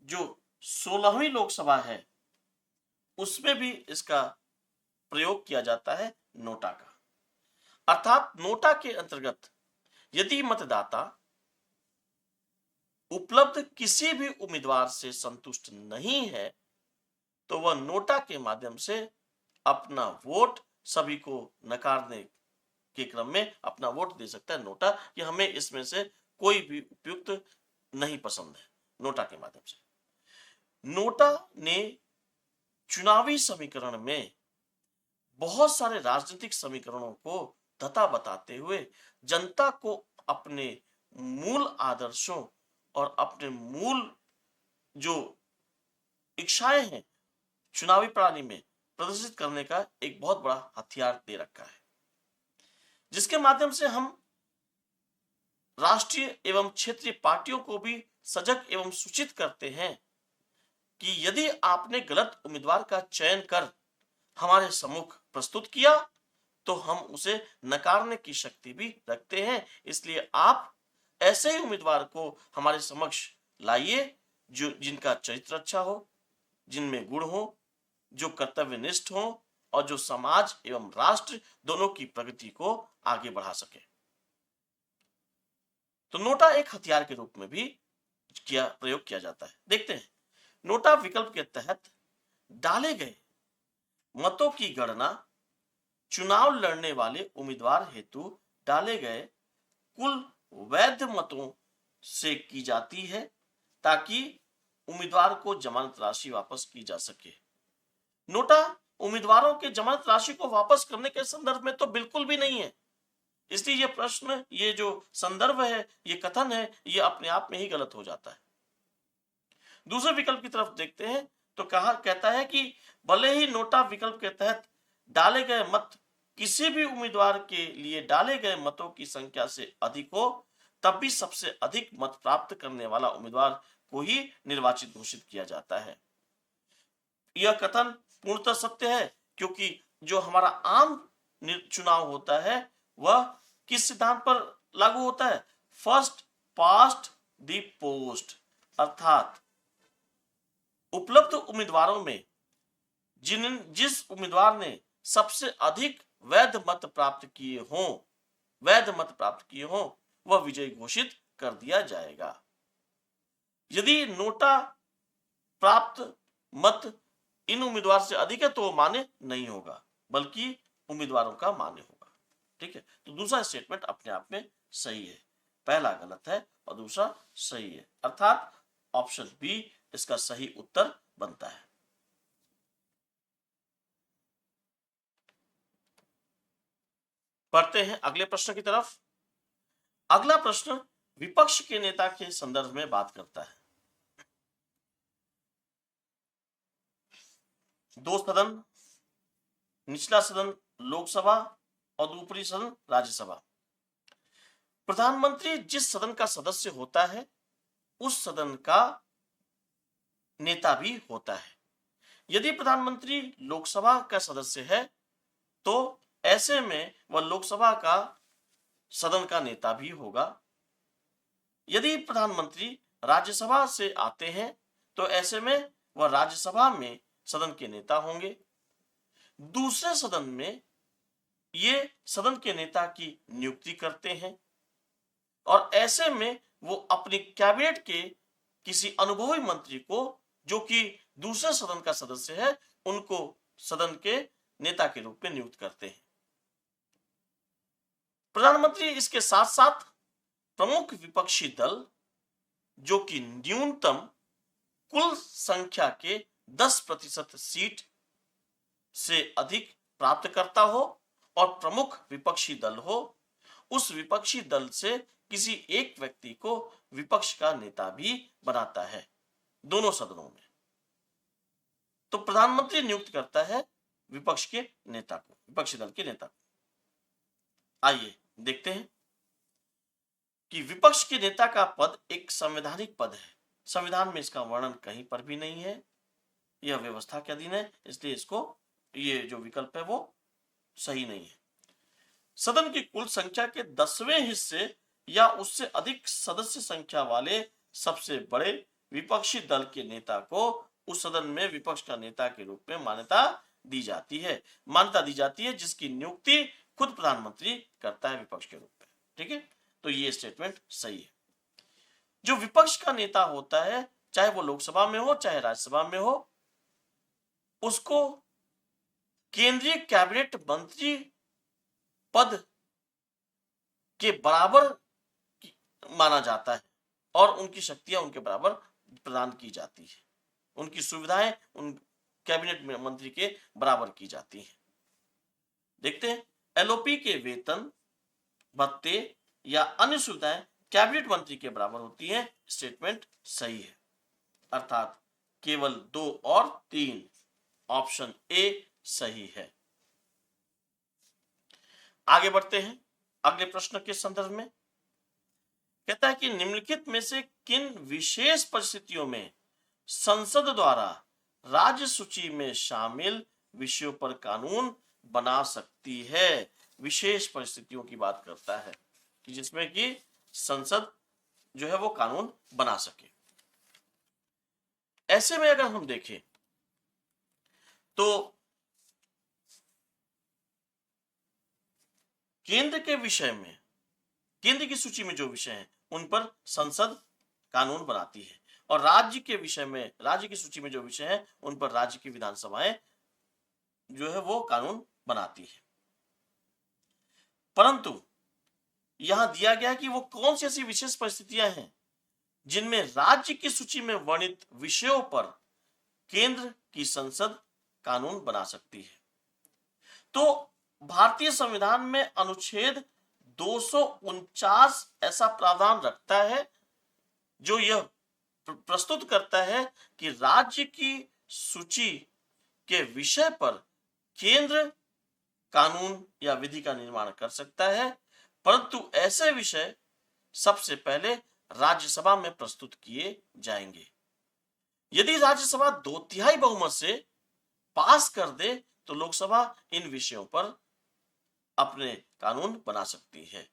S1: जो 16वीं लोकसभा है उसमें भी इसका प्रयोग किया जाता है नोटा का। अर्थात नोटा के अंतर्गत यदि मतदाता उपलब्ध किसी भी उम्मीदवार से संतुष्ट नहीं है तो वह नोटा के माध्यम से अपना वोट सभी को नकारने के क्रम में अपना वोट दे सकता है नोटा कि हमें इसमें से कोई भी उपयुक्त नहीं पसंद है। नोटा के माध्यम से नोटा ने चुनावी समीकरण में बहुत सारे राजनीतिक समीकरणों को धता बताते हुए जनता को अपने मूल आदर्शों और अपने मूल जो इच्छाएं हैं चुनावी प्रणाली में प्रदर्शित करने का एक बहुत बड़ा हथियार दे रखा है, जिसके माध्यम से हम राष्ट्रीय एवं क्षेत्रीय पार्टियों को भी सजग एवं सूचित करते हैं कि यदि आपने गलत उम्मीदवार का चयन कर हमारे सम्मुख प्रस्तुत किया तो हम उसे नकारने की शक्ति भी रखते हैं। इसलिए आप ऐसे ही उम्मीदवार को हमारे समक्ष लाइए जो जिनका चरित्र अच्छा हो, जिनमें गुण हो, जो कर्तव्यनिष्ठ हो और जो समाज एवं राष्ट्र दोनों की प्रगति को आगे बढ़ा सके। तो नोटा एक हथियार के रूप में भी प्रयोग किया जाता है। देखते हैं नोटा विकल्प के तहत डाले गए मतों की गणना चुनाव लड़ने वाले उम्मीदवार हेतु डाले गए कुल वैध मतों से की जाती है ताकि उम्मीदवार को जमानत राशि वापस की जा सके। नोटा उम्मीदवारों के जमानत राशि को वापस करने के संदर्भ में तो बिल्कुल भी नहीं है। इसलिए ये प्रश्न, ये जो संदर्भ है, ये कथन है, ये अपने आप में ही गलत हो जाता है। दूसरे विकल्प की तरफ देखते हैं तो कहता है कि भले ही नोटा विकल्प के तहत डाले गए मत किसी भी उम्मीदवार के लिए डाले गए मतों की संख्या से अधिक हो तब भी सबसे अधिक मत प्राप्त करने वाला उम्मीदवार को ही निर्वाचित घोषित किया जाता है। यह कथन पूर्णतः सत्य है क्योंकि जो हमारा आम चुनाव होता है वह किस सिद्धांत पर लागू होता है? फर्स्ट पास्ट द पोस्ट, अर्थात उपलब्ध उम्मीदवारों में जिस उम्मीदवार ने सबसे अधिक वैध मत प्राप्त किए हों वह विजयी घोषित कर दिया जाएगा। यदि नोटा प्राप्त मत इन उम्मीदवार से अधिक है तो मान्य नहीं होगा बल्कि उम्मीदवारों का मान्य होगा। ठीक है, तो दूसरा स्टेटमेंट अपने आप में सही है, पहला गलत है और दूसरा सही है, अर्थात ऑप्शन बी इसका सही उत्तर बनता है। पढ़ते हैं अगले प्रश्न की तरफ। अगला प्रश्न विपक्ष के नेता के संदर्भ में बात करता है। दो सदन, निचला सदन लोकसभा और ऊपरी सदन राज्यसभा। प्रधानमंत्री जिस सदन का सदस्य होता है उस सदन का नेता भी होता है। यदि प्रधानमंत्री लोकसभा का सदस्य है तो ऐसे में वह लोकसभा का सदन का नेता भी होगा। यदि प्रधानमंत्री राज्यसभा से आते हैं तो ऐसे में वह राज्यसभा में सदन के नेता होंगे। दूसरे सदन में ये सदन के नेता की नियुक्ति करते हैं और ऐसे में वो अपनी कैबिनेट के किसी अनुभवी मंत्री को जो कि दूसरे सदन का सदस्य है उनको सदन के नेता के रूप में नियुक्त करते हैं। प्रधानमंत्री इसके साथ साथ प्रमुख विपक्षी दल जो कि न्यूनतम कुल संख्या के 10% सीट से अधिक प्राप्त करता हो और प्रमुख विपक्षी दल हो, उस विपक्षी दल से किसी एक व्यक्ति को विपक्ष का नेता भी बनाता है दोनों सदनों में। तो प्रधानमंत्री नियुक्त करता है विपक्ष के नेता को, विपक्षी दल के नेता को। आइए देखते हैं कि विपक्ष के नेता का पद एक संवैधानिक पद है। संविधान में इसका वर्णन कहीं पर भी नहीं है, यह व्यवस्था के अधीन है, इसलिए इसको ये जो विकल्प है वो सही नहीं है। सदन की कुल संख्या के 10वें हिस्से या उससे अधिक सदस्य संख्या वाले सबसे बड़े विपक्षी दल के नेता को उस सदन में विपक्ष का नेता के रूप में मान्यता दी जाती है, जिसकी नियुक्ति खुद प्रधानमंत्री करता है विपक्ष के रूप में। ठीक है, तो ये स्टेटमेंट सही है। जो विपक्ष का नेता होता है, चाहे वो लोकसभा में हो चाहे राज्यसभा में हो, उसको केंद्रीय कैबिनेट मंत्री पद के बराबर माना जाता है और उनकी शक्तियां उनके बराबर प्रदान की जाती है, उनकी सुविधाएं उन कैबिनेट मंत्री के बराबर की जाती हैं। देखते हैं, एलओपी के वेतन, भत्ते या अन्य सुविधाएं कैबिनेट मंत्री के बराबर होती हैं। स्टेटमेंट सही है, अर्थात केवल 2 और 3, ऑप्शन ए सही है। आगे बढ़ते हैं अगले प्रश्न के संदर्भ में। कहता है कि निम्नलिखित में से किन विशेष परिस्थितियों में संसद द्वारा राज्य सूची में शामिल विषयों पर कानून बना सकती है। विशेष परिस्थितियों की बात करता है कि जिसमें कि संसद जो है वो कानून बना सके। ऐसे में अगर हम देखें तो केंद्र के विषय में, केंद्र की सूची में जो विषय हैं उन पर संसद कानून बनाती है और राज्य के विषय में, राज्य की सूची में जो विषय हैं उन पर राज्य की विधानसभाएं जो है वो कानून बनाती है। परंतु यहां दिया गया कि वो कौन सी ऐसी विशेष परिस्थितियां हैं जिनमें राज्य की सूची में वर्णित विषयों पर केंद्र की संसद कानून बना सकती है। तो भारतीय संविधान में अनुच्छेद 249 ऐसा प्रावधान रखता है जो यह प्रस्तुत करता है कि राज्य की सूची के विषय पर केंद्र कानून या विधि का निर्माण कर सकता है, परंतु ऐसे विषय सबसे पहले राज्यसभा में प्रस्तुत किए जाएंगे। यदि राज्यसभा 2/3 बहुमत से पास कर दे तो लोकसभा इन विषयों पर अपने कानून बना सकती है।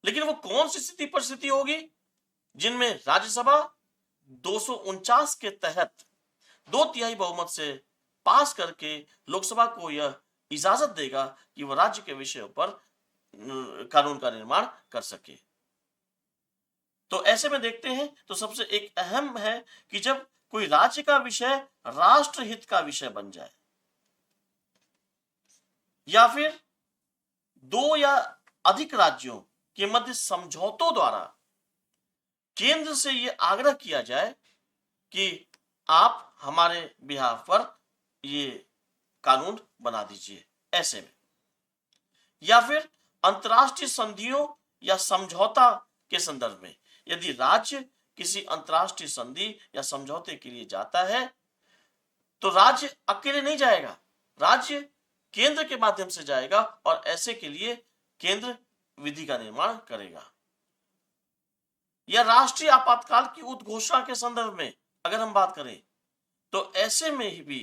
S1: लेकिन वो कौन सी स्थिति परिस्थिति होगी जिनमें राज्यसभा 249 के तहत 2/3 बहुमत से पास करके लोकसभा को यह इजाजत देगा कि वह राज्य के विषयों पर कानून का निर्माण कर सके। तो ऐसे में देखते हैं तो सबसे एक अहम है कि जब कोई राज्य का विषय राष्ट्रहित का विषय बन जाए या फिर 2 या अधिक राज्यों के मध्य समझौतों द्वारा केंद्र से यह आग्रह किया जाए कि आप हमारे बिहाफ पर ये कानून बना दीजिए, ऐसे में, या फिर अंतर्राष्ट्रीय संधियों या समझौता के संदर्भ में यदि राज्य किसी अंतर्राष्ट्रीय संधि या समझौते के लिए जाता है तो राज्य अकेले नहीं जाएगा, राज्य केंद्र के माध्यम से जाएगा और ऐसे के लिए केंद्र विधि का निर्माण करेगा। या राष्ट्रीय आपातकाल की उद्घोषणा के संदर्भ में अगर हम बात करें तो ऐसे में भी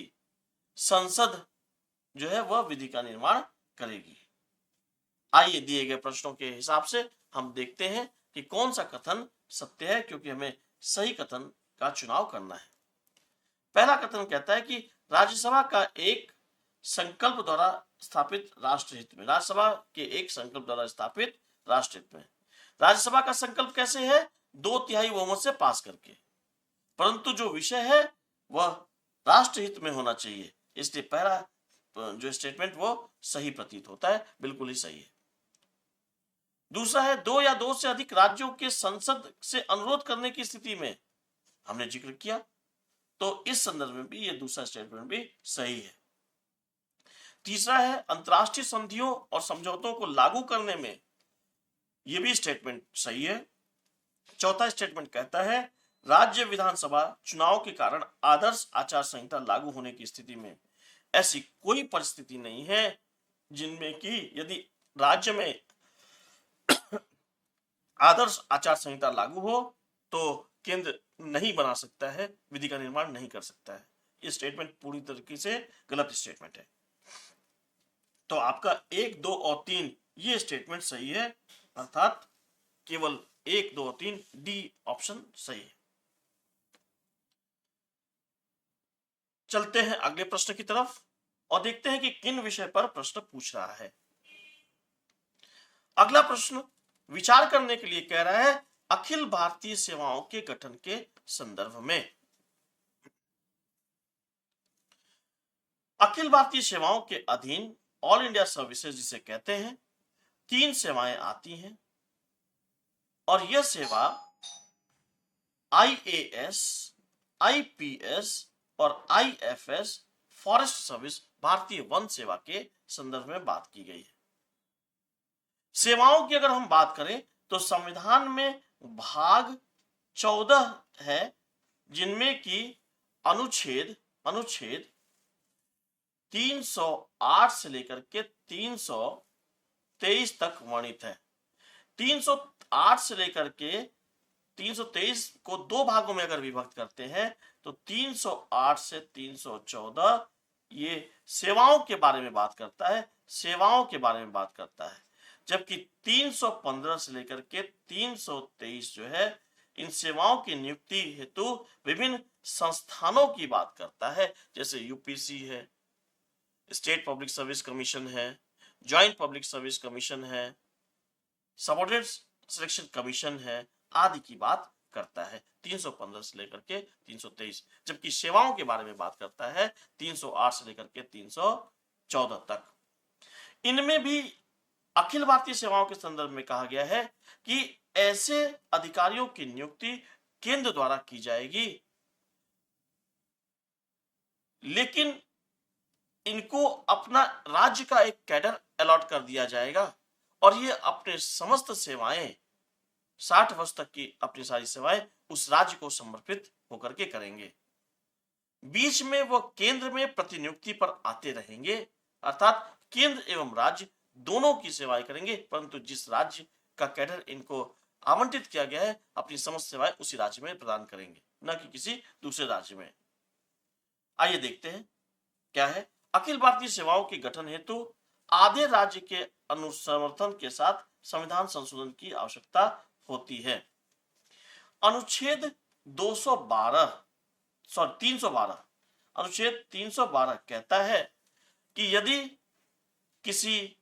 S1: संसद जो है वह विधि का निर्माण करेगी। आइए दिए गए प्रश्नों के हिसाब से हम देखते हैं कि कौन सा कथन सत्य है, क्योंकि हमें सही कथन का चुनाव करना है। पहला कथन कहता है कि राज्यसभा का एक संकल्प द्वारा स्थापित राष्ट्रहित में, राज्यसभा के एक संकल्प द्वारा स्थापित राष्ट्रहित में। राज्यसभा का संकल्प कैसे है? 2/3 बहुमत से पास करके, परंतु जो विषय है वह राष्ट्रहित में होना चाहिए, इसलिए पहला जो स्टेटमेंट वो सही प्रतीत होता है, बिल्कुल ही सही है। दूसरा है दो या दो से अधिक राज्यों के संसद से अनुरोध करने की स्थिति में, हमने जिक्र किया, तो इस संदर्भ में भी ये दूसरा स्टेटमेंट भी सही है। तीसरा है अंतरराष्ट्रीय संधियों और समझौतों को लागू करने में, ये भी स्टेटमेंट सही है। चौथा स्टेटमेंट कहता है राज्य विधानसभा चुनाव के कारण आदर्श आचार संहिता लागू होने की स्थिति में ऐसी कोई परिस्थिति नहीं है जिनमें कि यदि राज्य में आदर्श आचार संहिता लागू हो तो केंद्र नहीं बना सकता है, विधि का निर्माण नहीं कर सकता है। ये स्टेटमेंट पूरी तरीके से गलत स्टेटमेंट है। तो आपका 1, 2 और 3 ये स्टेटमेंट सही है, अर्थात केवल 1, 2 और 3 डी ऑप्शन सही है। चलते हैं अगले प्रश्न की तरफ और देखते हैं कि किन विषय पर प्रश्न पूछ रहा है। अगला प्रश्न विचार करने के लिए कह रहा है अखिल भारतीय सेवाओं के गठन के संदर्भ में। अखिल भारतीय सेवाओं के अधीन ऑल इंडिया सर्विसेज जिसे कहते हैं 3 सेवाएं आती हैं और यह सेवा आईएएस, आईपीएस और आईएफएस फॉरेस्ट सर्विस भारतीय वन सेवा के संदर्भ में बात की गई है। सेवाओं की अगर हम बात करें तो संविधान में भाग 14 है जिनमें की अनुच्छेद 308 से लेकर के 323 तक वर्णित है। 308 से लेकर के 323 को 2 भागों में अगर विभक्त करते हैं तो 308 से 314 ये सेवाओं के बारे में बात करता है, सेवाओं के बारे में बात करता है, जबकि 315 से लेकर के 323 जो है इन सेवाओं की नियुक्ति हेतु विभिन्न संस्थानों की बात करता है, जैसे यूपीसी है, स्टेट पब्लिक सर्विस कमीशन है, ज्वाइंट पब्लिक सर्विस कमीशन है, सबऑर्डिनेट सिलेक्शन कमीशन है आदि की बात करता है 315 से लेकर के 323, जबकि सेवाओं के बारे में बात करता है 308 से लेकर के 314 तक। इनमें भी अखिल भारतीय सेवाओं के संदर्भ में कहा गया है कि ऐसे अधिकारियों की नियुक्ति केंद्र द्वारा की जाएगी, लेकिन इनको अपना राज्य का एक कैडर अलॉट कर दिया जाएगा और ये अपने समस्त सेवाएं 60 वर्ष तक की अपनी सारी सेवाएं उस राज्य को समर्पित होकर के करेंगे। बीच में वो केंद्र में प्रतिनियुक्ति पर आते रहेंगे, अर्थात केंद्र एवं राज्य दोनों की सेवाएं करेंगे, परंतु जिस राज्य का कैडर इनको आवंटित किया गया है अपनी समस्त सेवाएं उसी राज्य में प्रदान करेंगे, न कि किसी दूसरे राज्य में। आइए देखते हैं क्या है। अखिल भारतीय सेवाओं के गठन हेतु आधे राज्य के अनुसमर्थन के साथ संविधान संशोधन की आवश्यकता होती है। अनुच्छेद 312 अनुच्छेद 312 कहता है कि यदि किसी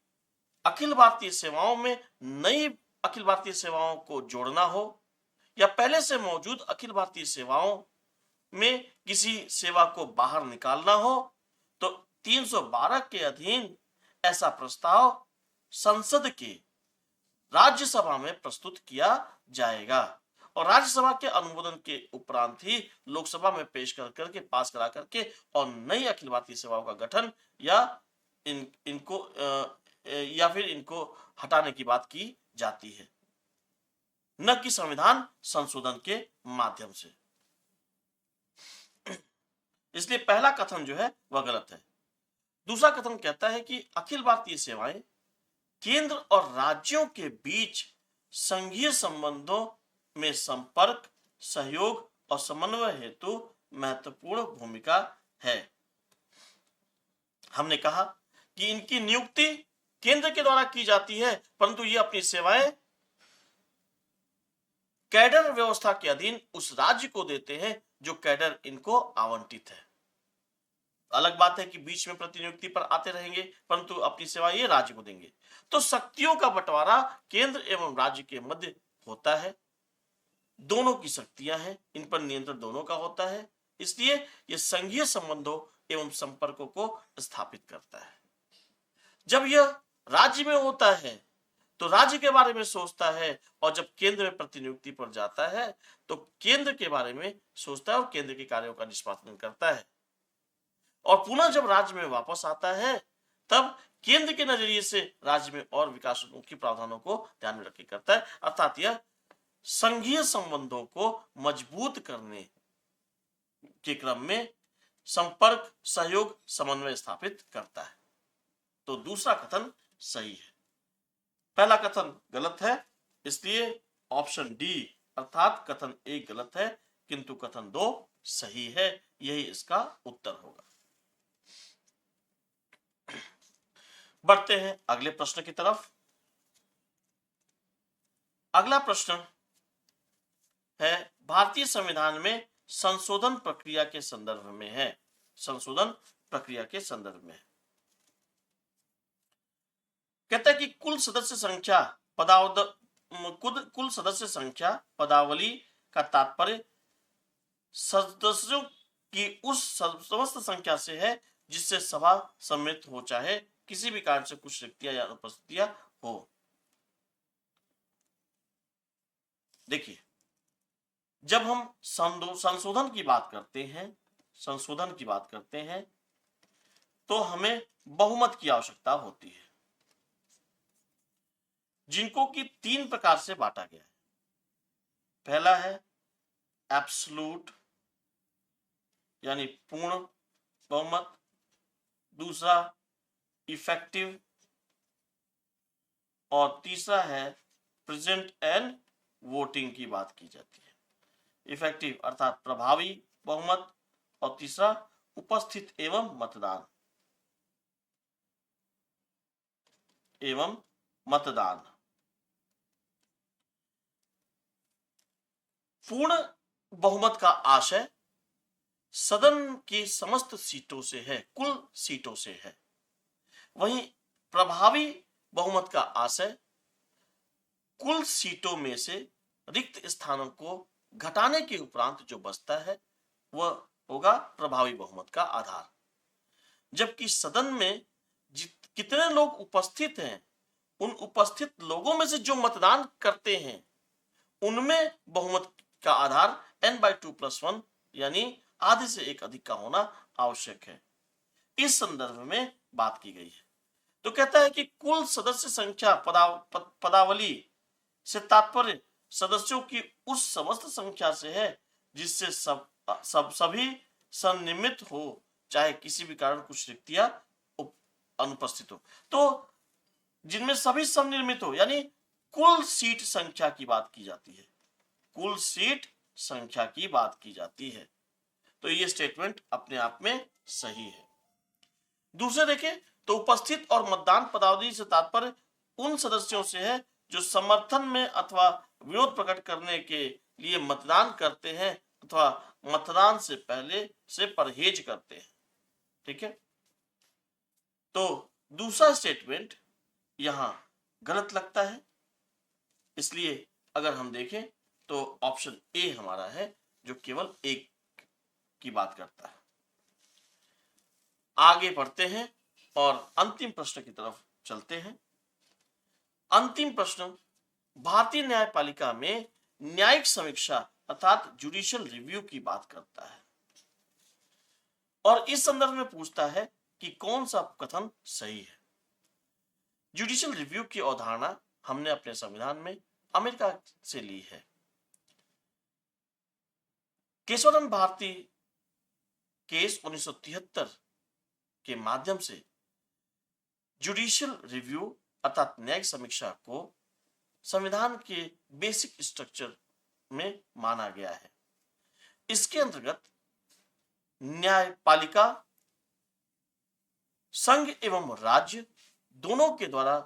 S1: अखिल भारतीय सेवाओं में नई अखिल भारतीय सेवाओं को जोड़ना हो या पहले से मौजूद अखिल भारतीय सेवाओं में किसी सेवा को बाहर निकालना हो तो 312 के अधीन ऐसा प्रस्ताव संसद के राज्यसभा में प्रस्तुत किया जाएगा और राज्यसभा के अनुमोदन के उपरांत ही लोकसभा में पेश कर करके पास करा करके और नई अखिल भारतीय सेवाओं का गठन या इनको हटाने की बात की जाती है, न कि संविधान संशोधन के माध्यम से। इसलिए पहला कथन जो है वह गलत है। दूसरा कथन कहता है कि अखिल भारतीय सेवाएं केंद्र और राज्यों के बीच संघीय संबंधों में संपर्क, सहयोग और समन्वय हेतु महत्वपूर्ण भूमिका है। हमने कहा कि इनकी नियुक्ति केंद्र के द्वारा की जाती है, परंतु ये अपनी सेवाएं कैडर व्यवस्था के अधीन उस राज्य को देते हैं जो कैडर इनको आवंटित है। अलग बात है कि बीच में प्रतिनियुक्ति पर आते रहेंगे, परंतु अपनी सेवा ये राज्य को देंगे। तो शक्तियों का बंटवारा केंद्र एवं राज्य के मध्य होता है, दोनों की शक्तियां हैं, इन पर नियंत्रण दोनों का होता है, इसलिए यह संघीय संबंधों एवं संपर्कों को स्थापित करता है। जब यह राज्य में होता है तो राज्य के बारे में सोचता है, और जब केंद्र में प्रतिनियुक्ति पर जाता है तो केंद्र के बारे में सोचता है और केंद्र के कार्यों का निष्पादन करता है। और पुनः जब राज्य में वापस आता है तब केंद्र के नजरिए से राज्य में और विकासोन्मुखी प्रावधानों को ध्यान में रखे करता है, अर्थात यह संघीय संबंधों को मजबूत करने के क्रम में संपर्क, सहयोग, समन्वय स्थापित करता है। तो दूसरा कथन सही है। पहला कथन गलत है, इसलिए ऑप्शन डी अर्थात कथन एक गलत है, किंतु कथन 2 सही है। यही इसका उत्तर होगा। बढ़ते हैं अगले प्रश्न की तरफ। अगला प्रश्न है भारतीय संविधान में संशोधन प्रक्रिया के संदर्भ में है। संशोधन प्रक्रिया के संदर्भ में कहता है कि कुल सदस्य संख्या पदावली का तात्पर्य सदस्यों की उस समस्त संख्या से है जिससे सभा सम्मिलित हो, चाहे किसी भी कारण से कुछ रिक्तियां या अनुपस्थितियां हो। देखिए, जब हम संशोधन की बात करते हैं तो हमें बहुमत की आवश्यकता होती है, जिनको कि 3 प्रकार से बांटा गया है। पहला है एब्सोल्यूट यानी पूर्ण बहुमत, दूसरा इफेक्टिव, और तीसरा है प्रेजेंट एंड वोटिंग की बात की जाती है। इफेक्टिव अर्थात प्रभावी बहुमत, और तीसरा उपस्थित एवं मतदान। पूर्ण बहुमत का आशय सदन की समस्त सीटों से है, कुल सीटों से है। वहीं प्रभावी बहुमत का आशय कुल सीटों में से रिक्त स्थानों को घटाने के उपरांत जो बचता है वह होगा प्रभावी बहुमत का आधार। जबकि सदन में कितने लोग उपस्थित हैं, उन उपस्थित लोगों में से जो मतदान करते हैं उनमें बहुमत का आधार n/2+1 यानी आधे से एक अधिक का होना आवश्यक है। इस संदर्भ में बात की गई है। तो कहता है कि कुल सदस्य संख्या पदावली से तात्पर्य सदस्यों की उस समस्त संख्या से है जिससे सभी सन्निमित हो, चाहे किसी भी कारण कुछ रिक्तियां अनुपस्थित हो। तो जिनमें सभी सन्निर्मित हो यानी कुल सीट संख्या की बात की जाती है, कुल सीट संख्या की बात की जाती है। तो ये स्टेटमेंट अपने आप में सही है। दूसरे देखें तो उपस्थित और मतदान पदावली से तात्पर्य उन सदस्यों से है जो समर्थन में अथवा विरोध प्रकट करने के लिए मतदान करते हैं अथवा मतदान से पहले से परहेज करते हैं। ठीक है, तो दूसरा स्टेटमेंट यहां गलत लगता है, इसलिए अगर हम देखें तो ऑप्शन ए हमारा है जो केवल एक की बात करता है। आगे बढ़ते हैं और अंतिम प्रश्न की तरफ चलते हैं। अंतिम प्रश्न भारतीय न्यायपालिका में न्यायिक समीक्षा अर्थात जुडिशियल रिव्यू की बात करता है और इस संदर्भ में पूछता है कि कौन सा कथन सही है। जुडिशियल रिव्यू की अवधारणा हमने अपने संविधान में अमेरिका से ली है। केशवानंद भारती केस 1973 के माध्यम से जुडिशियल रिव्यू अर्थात न्यायिक समीक्षा को संविधान के बेसिक स्ट्रक्चर में माना गया है। इसके अंतर्गत न्यायपालिका संघ एवं राज्य दोनों के द्वारा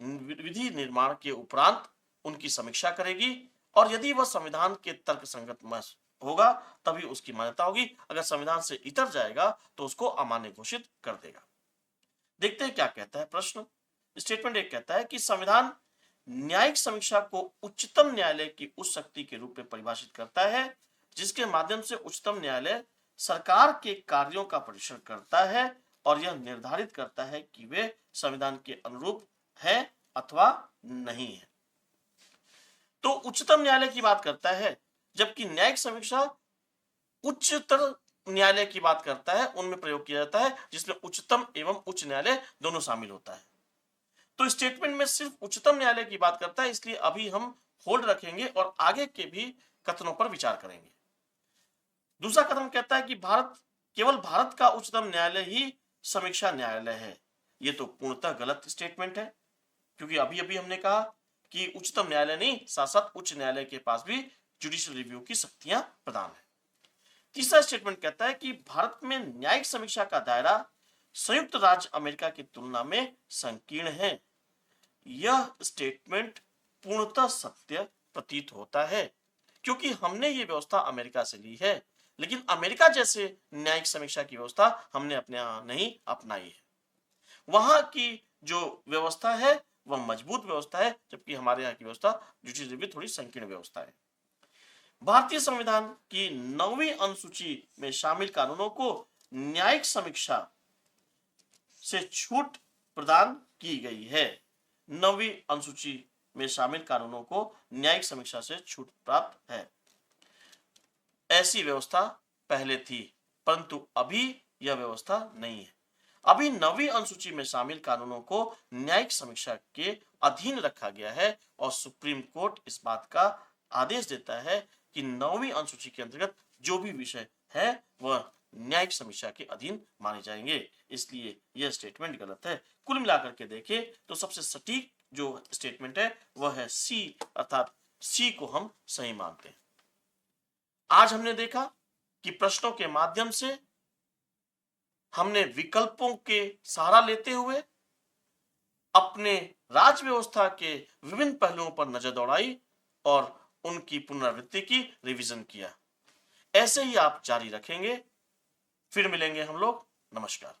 S1: विधि निर्माण के उपरांत उनकी समीक्षा करेगी और यदि वह संविधान के तर्क संगत होगा तभी उसकी मान्यता होगी। अगर संविधान से इतर जाएगा तो उसको अमान्य घोषित कर देगा। देखते हैं क्या कहता है प्रश्न। स्टेटमेंट एक कहता है कि संविधान न्यायिक समीक्षा को उच्चतम न्यायालय की उस शक्ति के रूप में परिभाषित करता है जिसके माध्यम से उच्चतम न्यायालय सरकार के कार्यों का परीक्षण करता है और यह निर्धारित करता है कि वे संविधान के अनुरूप है अथवा नहीं है। तो उच्चतम न्यायालय की बात करता है, जबकि न्यायिक समीक्षा उच्चतर न्यायालय की बात करता है, उनमें प्रयोग किया जाता है जिसमें उच्चतम एवं उच्च न्यायालय दोनों शामिल होता है। तो स्टेटमेंट में सिर्फ उच्चतम न्यायालय की बात करता है, इसलिए अभी हम होल्ड रखेंगे और आगे के भी कथनों पर विचार करेंगे। दूसरा कथन कहता है कि केवल भारत का उच्चतम न्यायालय ही समीक्षा न्यायालय है। यह तो पूर्णतः गलत स्टेटमेंट है, क्योंकि अभी अभी हमने कहा कि उच्चतम न्यायालय नहीं, साथ साथ उच्च न्यायालय के पास भी जुडिशियल रिव्यू की शक्तियां प्रदान है। तीसरा स्टेटमेंट कहता है कि भारत में न्यायिक समीक्षा का दायरा संयुक्त राज्य अमेरिका की तुलना में संकीर्ण है। यह स्टेटमेंट पूर्णतः सत्य प्रतीत होता है, क्योंकि हमने ये व्यवस्था अमेरिका से ली है, लेकिन अमेरिका जैसे न्यायिक समीक्षा की व्यवस्था हमने अपने यहां नहीं अपनाई है। वहां की जो व्यवस्था है वह मजबूत व्यवस्था है, जबकि हमारे यहाँ की व्यवस्था जुडिशियल रिव्यू थोड़ी संकीर्ण व्यवस्था है। भारतीय संविधान की 9वीं अनुसूची में शामिल कानूनों को न्यायिक समीक्षा से छूट प्रदान की गई है। 9वीं अनुसूची में शामिल कानूनों को न्यायिक समीक्षा से छूट प्राप्त है। ऐसी व्यवस्था पहले थी, परंतु अभी यह व्यवस्था नहीं है। अभी 9वीं अनुसूची में शामिल कानूनों को न्यायिक समीक्षा के अधीन रखा गया है और सुप्रीम कोर्ट इस बात का आदेश देता है कि 9वीं अनुसूची के अंतर्गत जो भी विषय है वह न्यायिक समीक्षा के अधीन माने जाएंगे, इसलिए यह स्टेटमेंट गलत है। कुल मिलाकर के देखें तो सबसे सटीक जो स्टेटमेंट है वह है सी, अर्थात सी को हम सही मानते हैं। आज हमने देखा कि प्रश्नों के माध्यम से हमने विकल्पों के सहारा लेते हुए अपने राज्य व्यवस्था के विभिन्न पहलुओं पर नजर दौड़ाई और उनकी पुनरावृत्ति की, रिवीजन किया। ऐसे ही आप जारी रखेंगे। फिर मिलेंगे हम लोग। नमस्कार।